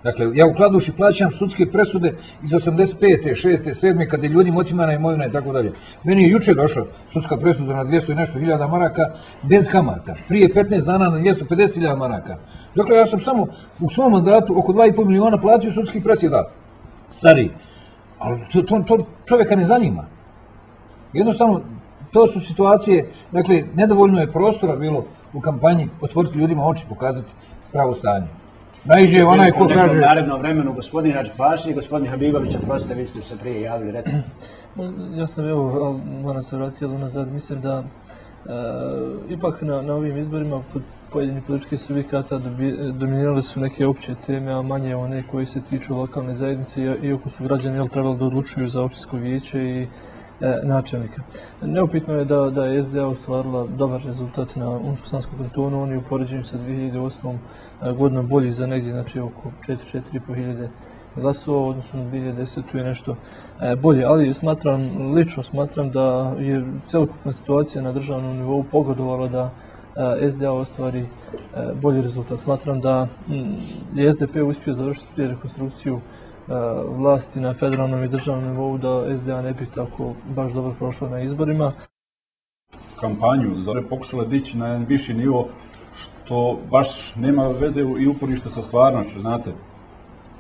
Dakle, ja u Kladuši plaćam sudske presude iz 85. 6. 7. kada je ljudima otimana imovina i tako dalje. Meni je juče došla sudska presuda na 200 i nešto hiljada maraka bez kamata. Prije 15 dana na 250.000 maraka. Dakle, ja sam samo u svom mandatu oko 2,5 miliona platio sudskih presuda. Stariji. Ali to čovjeka ne zanima. Jednostavno, to su situacije, dakle, nedovoljno je prostora bilo u kampanji otvoriti ljudima oči, pokazati pravo stanje. Najđe onaj ko kaže... U narednom vremenu gospodin Hašpaši i gospodin Habibović, oprostite, vi ste se prije javili, recimo. Ja sam, evo, moram se vratiti unazad, mislim da ipak na ovim izborima kod pojedinih političkih subjekata dominirale su neke opće teme, a manje one koje se tiču lokalne zajednice, iako su građani trebali da odlučuju za općinsko vijeće i načelnika. Neupitno je da je SDA ostvarila dobar rezultat na Unsko-Sanskom kantonu, oni u poređenju sa 2008. godinom bolji za negdje, znači oko 4.500 hiljade glasova, odnosno na 2010. je nešto bolje, ali lično smatram da je celokupna situacija na državnom nivou pogodovala da SDA ostvari bolji rezultat. Smatram da je SDP uspio završiti rekonstrukciju vlasti na federalnom i državnom nivou, da SDA ne bi tako baš dobro prošla na izborima. Kampanju Zore pokušala dići na jedan viši nivo, što baš nema veze i uporište sa stvarnošću, znate.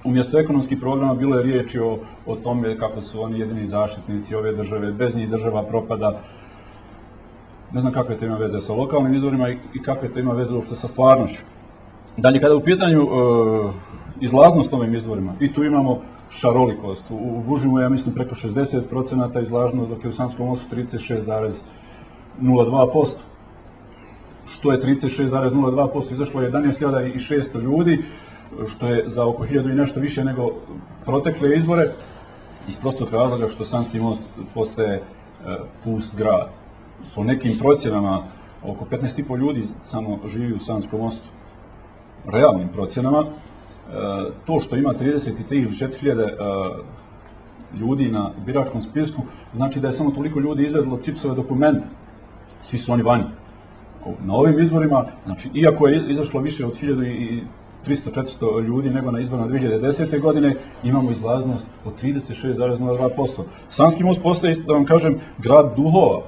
Umjesto ekonomskih programa bilo je riječi o tome kako su oni jedini zaštitnici ove države, bez njih država propada. Ne znam kakve to ima veze sa lokalnim izborima i kakve to ima veze uopšte sa stvarnošću. Dalje, kada je u pitanju izlaznost ovim izborima, i tu imamo šarolikost. U Bužimu je, ja mislim, preko 60% izlaznost, dok je u Sanskom Mostu 36,02%. Što je 36,02%? Izašlo je 11.600 ljudi, što je za oko 1000 i nešto više nego protekle izbore, iz prostog razloga što Sanski Most postaje pust grad. Po nekim procjenama, oko 15.500 ljudi samo živi u Sanskom Mostu. Realnim procjenama, to što ima 33 ili 4.000 ljudi na biračkom spisku, znači da je samo toliko ljudi izvedilo CIPS-ove dokumente. Svi su oni vani. Na ovim izborima, znači, iako je izašlo više od 1300-400 ljudi nego na izborima 2010. godine, imamo izlaznost od 36,02%. Sanski Most postaje, da vam kažem, grad duhova.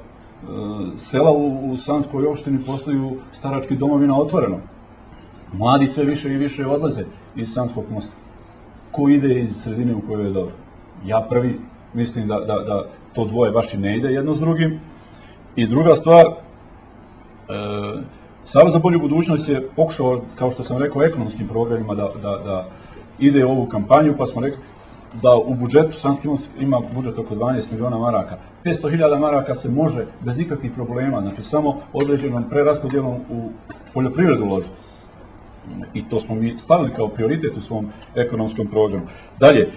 Sela u Sanskoj opštini postaju starački domovi na otvorenom. Mladi sve više i više odlaze iz Sanskog Mosta. Ko ide iz sredine u kojoj je dobro? Ja prvi mislim da to dvoje baš i ne ide jedno s drugim. I druga stvar, Savez za bolju budućnost je pokušao, kao što sam rekao, ekonomskim programima da ide u ovu kampanju, pa smo rekli da u budžetu, Sanski Most ima budžet oko 12 miliona maraka. 500.000 maraka se može bez ikakvih problema, znači samo određenom preraspodjelom u poljoprivredu ložiti. I to smo mi stavili kao prioritet u svom ekonomskom programu. Dalje,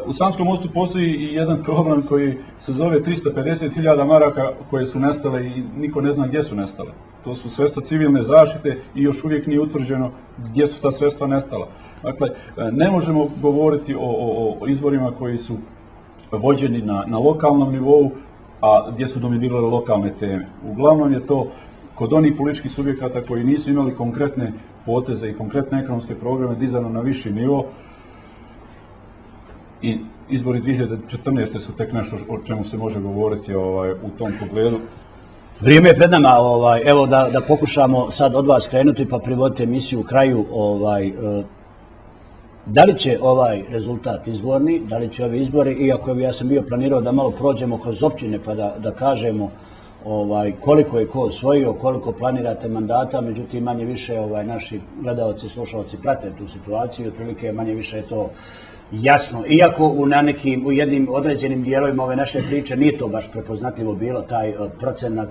u Sanskom Mostu postoji i jedan problem koji se zove 350.000 maraka koje su nestale i niko ne zna gdje su nestale. To su sredstva civilne zaštite i još uvijek nije utvrđeno gdje su ta sredstva nestala. Dakle, ne možemo govoriti o izborima koji su vođeni na lokalnom nivou, a gdje su dominirale lokalne teme. Uglavnom je to kod onih političkih subjekata koji nisu imali konkretne poteze i konkretne ekonomske programe dizano na viši nivo. I izbori 2014. su tek nešto o čemu se može govoriti u tom pogledu. Vrijeme je pred nama, evo da pokušamo sad od vas krenuti pa privodite emisiju u kraju. Da li će ovaj rezultat izborni, da li će ovi izbori, iako ja sam bio planirao da malo prođemo kroz općine pa da kažemo koliko je ko osvojio, koliko planirate mandata, međutim manje više naši gledalci i slušalci prate tu situaciju, otprilike manje više je to jasno. Iako u jednim određenim dijelovima ove naše priče nije to baš prepoznatljivo bilo, taj procenat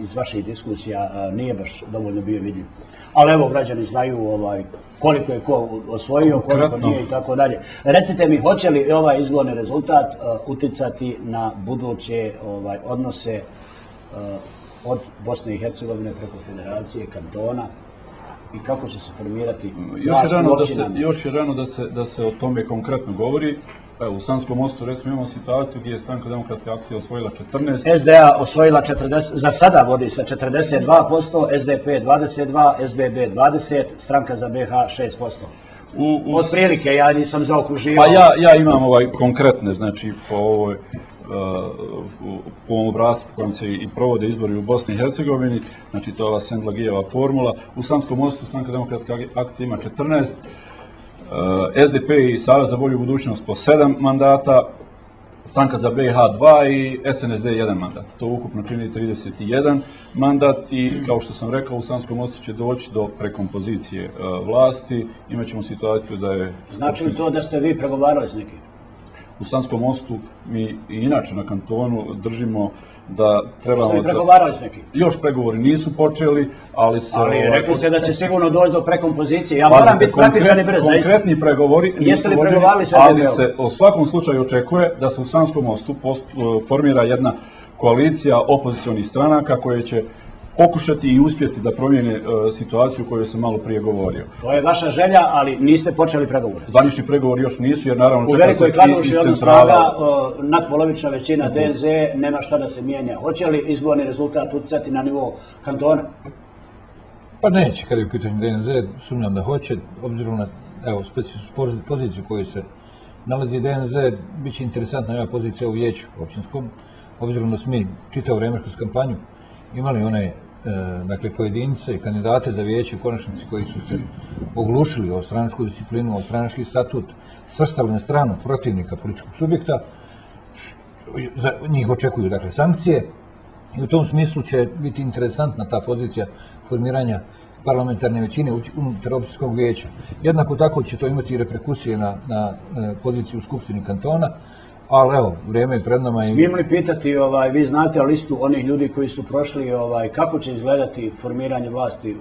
iz vaših diskusija nije baš dovoljno bio vidljiv. Ali evo, građani znaju koliko je ko osvojio, koliko nije i tako dalje. Recite mi, hoće li ovaj izborni rezultat uticati na buduće odnose od Bosne i Hercegovine preko federacije, kantona i kako će se formirati vlast u općinama? Još je rano da se o tome konkretno govori. U Sanskom Mostu recimo imamo situaciju gdje je Stranka demokratske akcije osvojila 14. SDA osvojila 40, za sada vodi sa 42%, SDP 22%, SBB 20%, Stranka za BiH 6%. Otprilike, ja nisam zaokružio. Pa ja imam konkretne, znači po ovom obrascu po kojem se i provode izbori u Bosni i Hercegovini, znači to je ova Sendlagijeva formula. U Sanskom Mostu Stranka demokratske akcije ima 14%, SDP i Savez za bolju budućnost po 7 mandata, Stranka za BiH 2 i SNSD 1 mandat. To ukupno čini 31 mandat i kao što sam rekao u Sanskom Mostu će doći do prekompozicije vlasti. Imaćemo situaciju da je... Znači li to da ste vi pregovarali s nekim? U Sanskom Mostu mi i inače na kantonu držimo da trebamo... Ste li pregovarali s nekim? Još pregovori nisu počeli, ali se... Ali rekli ste da će sigurno doći do prekompozicije. Ja moram biti praktičan i brz. Konkretni pregovori nisu vođeni, ali se u svakom slučaju očekuje da se u Sanskom Mostu formira jedna koalicija opozicionih stranaka koje će pokušati i uspjeti da promijene situaciju o kojoj sam malo prije govorio. To je vaša želja, ali niste počeli pregovore. Zvanični pregovori još nisu, jer naravno čeka se i iz centrala. U Velikoj Kladuši od snaga nadpolovična većina DNZ, nema šta da se mijenja. Hoće li izborni rezultat utjecati na nivo kantona? Pa neće, kada je u pitanju DNZ, sumnjam da hoće, obzirom na specifičnu poziciju koju se nalazi DNZ, bit će interesantna ova pozicija u vijeću općinskom, obzirom da smo mi čitavo vrijeme kroz kampanju imali one pojedince i kandidate za vijeće u konačnici koji su se oglušili o stranačku disciplinu, o stranački statut, svrstali na stranu protivnika političkog subjekta, za njih očekuju sankcije i u tom smislu će biti interesantna ta pozicija formiranja parlamentarne većine unutar općinskog vijeća. Jednako tako će to imati i reperkusije na poziciju u Skupštini kantona, ali evo, vrijeme je pred nama i... Smijem li pitati, vi znate listu onih ljudi koji su prošli, kako će izgledati formiranje vlasti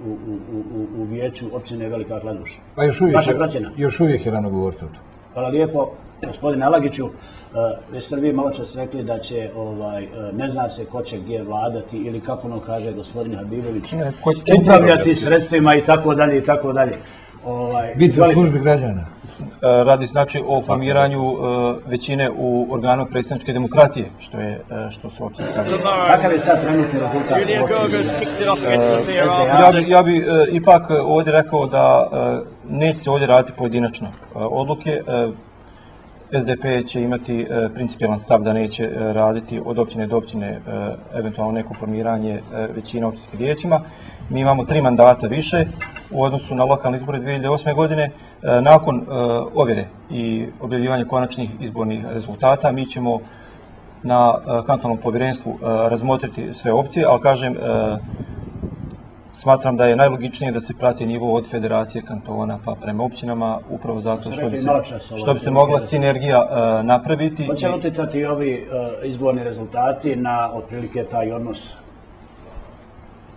u vijeću općine Velika Kladuša? Pa još uvijek je rano govoriti o tom. Hvala lijepo, gospodine Alagiću. Jeste li vi malo čas rekli da će, ne zna se ko će gdje vladati ili kako ono kaže gospodin Habibović, upravljati sredstvima i tako dalje i tako dalje. Biti u službi građana. Radi znači o formiranju većine u organu predstavničke demokratije, što su općinska vijeća. Kakav je sad trenutni rezultat u općini? Ja bi ipak ovdje rekao da neće se ovdje raditi pojedinačno odluke. SDP će imati principijalan stav da neće raditi od općine do općine eventualno neko formiranje većine općinskim vijećima. Mi imamo 3 mandata više u odnosu na lokalne izbore 2008. godine. Nakon ovjere i objavljivanja konačnih izbornih rezultata mi ćemo na kantonalnom povjerenstvu razmotriti sve opcije, ali kažem, smatram da je najlogičnije da se prati nivo od federacije kantona pa prema općinama, upravo zato što bi se mogla sinergija napraviti. Hoće li utjecati ovi izborni rezultati na otprilike taj odnos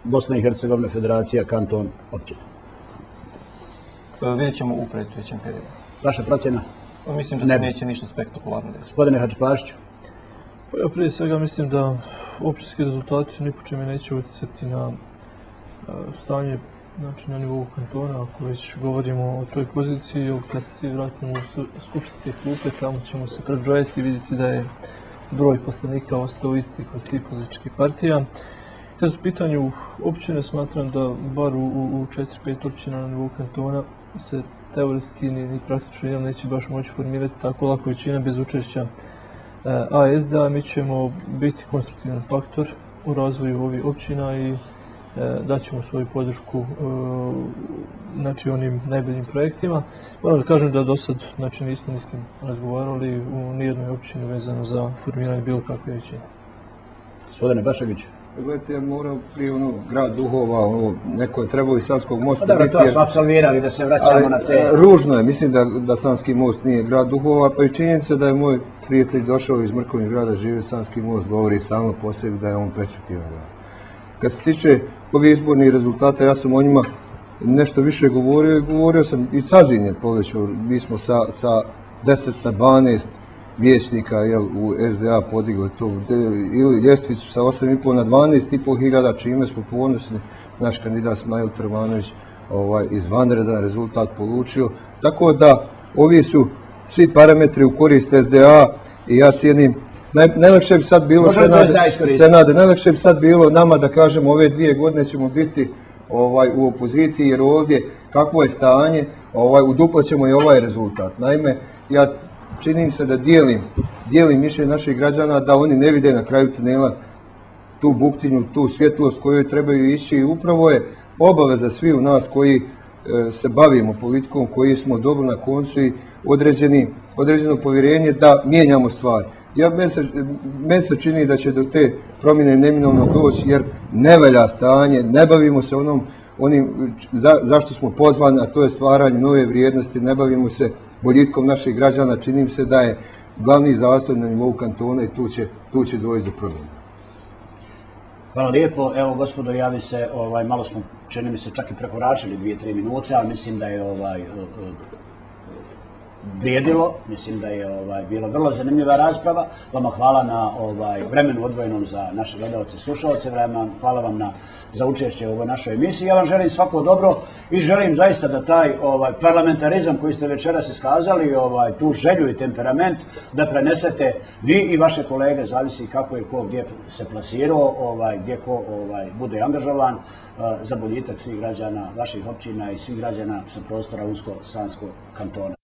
Bosna i Hercegovina, federacija, kanton, općina? Vidjet ćemo u predstojećem periodu. Vaša procjena? Mislim da se neće ništa spektakularno desiti. Gospodine Hadžipašiću? Pa ja prije svega mislim da općinski rezultati ni po čemu neće utjecati na stanje na nivou kantona. Ako već govorimo o toj poziciji, kad se vratimo u skupštinske klupe, tamo ćemo se prebrojati i vidjeti da je broj poslanika ostao isti kod svih političkih partija. Kad su u pitanju općine, smatram da bar u 4-5 općina na nivou kantona se teoretski ni praktično neće baš moći formirati tako lako većina bez učešća ASD-a. Mi ćemo biti konstruktivan faktor u razvoju ovih općina i daćemo svoju podršku onim najboljim projektima. Moram da kažem da do sad nismo ni s kim razgovarali u nijednoj općini vezano za formiranje bilo kakve većine. Gospodine Bašegić. Gledajte, ja moram prije grad duhova, neko je trebao iz Sanskog mosta biti. Dobro, to smo apsolvirali, da se vraćamo na te... Ružno je, mislim da Sanski most nije grad duhova, pa i činjenica da je moj prijatelj došao iz Mrkovnih grada, živio Sanski most, govori samo po sebi da je on perspektivan grad. Kad se tiče ovih izbornih rezultata, ja sam o njima nešto više govorio sam i Cazin je povećao, mi smo sa 10 na 12 vijećnika u SDA podigli to, ili ljestvicu sa 8,5 na 12,5 hiljada, čime smo ponosni. Naš kandidat Smajl Trmanović izvanredan rezultat polučio. Tako da ovi su svi parametri u korist SDA i ja cijenim. Najlakše bi sad bilo Senade, najlakše bi sad bilo nama da kažemo ove 2 godine ćemo biti u opoziciji, jer ovdje kakvo je stanje, uduplat ćemo i ovaj rezultat. Naime, ja činim se da dijelim mišljenje naših građana da oni ne vide na kraju tunela tu buktinju, tu svjetlost kojoj trebaju ići i upravo je obaveza svi u nas koji se bavimo politikom, koji smo dobro na koncu i određeno povjerenje da mijenjamo stvari. Meni se čini da će do te promjene neminovno doći jer ne valja stanje, ne bavimo se onim zašto smo pozvani, a to je stvaranje nove vrijednosti, ne bavimo se boljitkom naših građana, čini mi se da je glavni zastoj na nivou kantona i tu će doći do promjena. Hvala lijepo. Evo, gospodo, ja bi se, malo smo, čini mi se, čak i prekoračili 2-3 minute, ali mislim da je vrijedilo, mislim da je bila vrlo zanimljiva rasprava. Vama hvala na vremenu odvojenom za naše gledalce i slušalce, hvala vam za učešće u ovoj našoj emisiji. Ja vam želim svako dobro i želim zaista da taj parlamentarizam koji ste večeras iskazali, tu želju i temperament, da prenesete vi i vaše kolege, zavisi kako je ko gdje se plasirao, gdje ko bude angažovan za boljitak svih građana vaših općina i svih građana sa prostora Unsko-Sanskog kantona.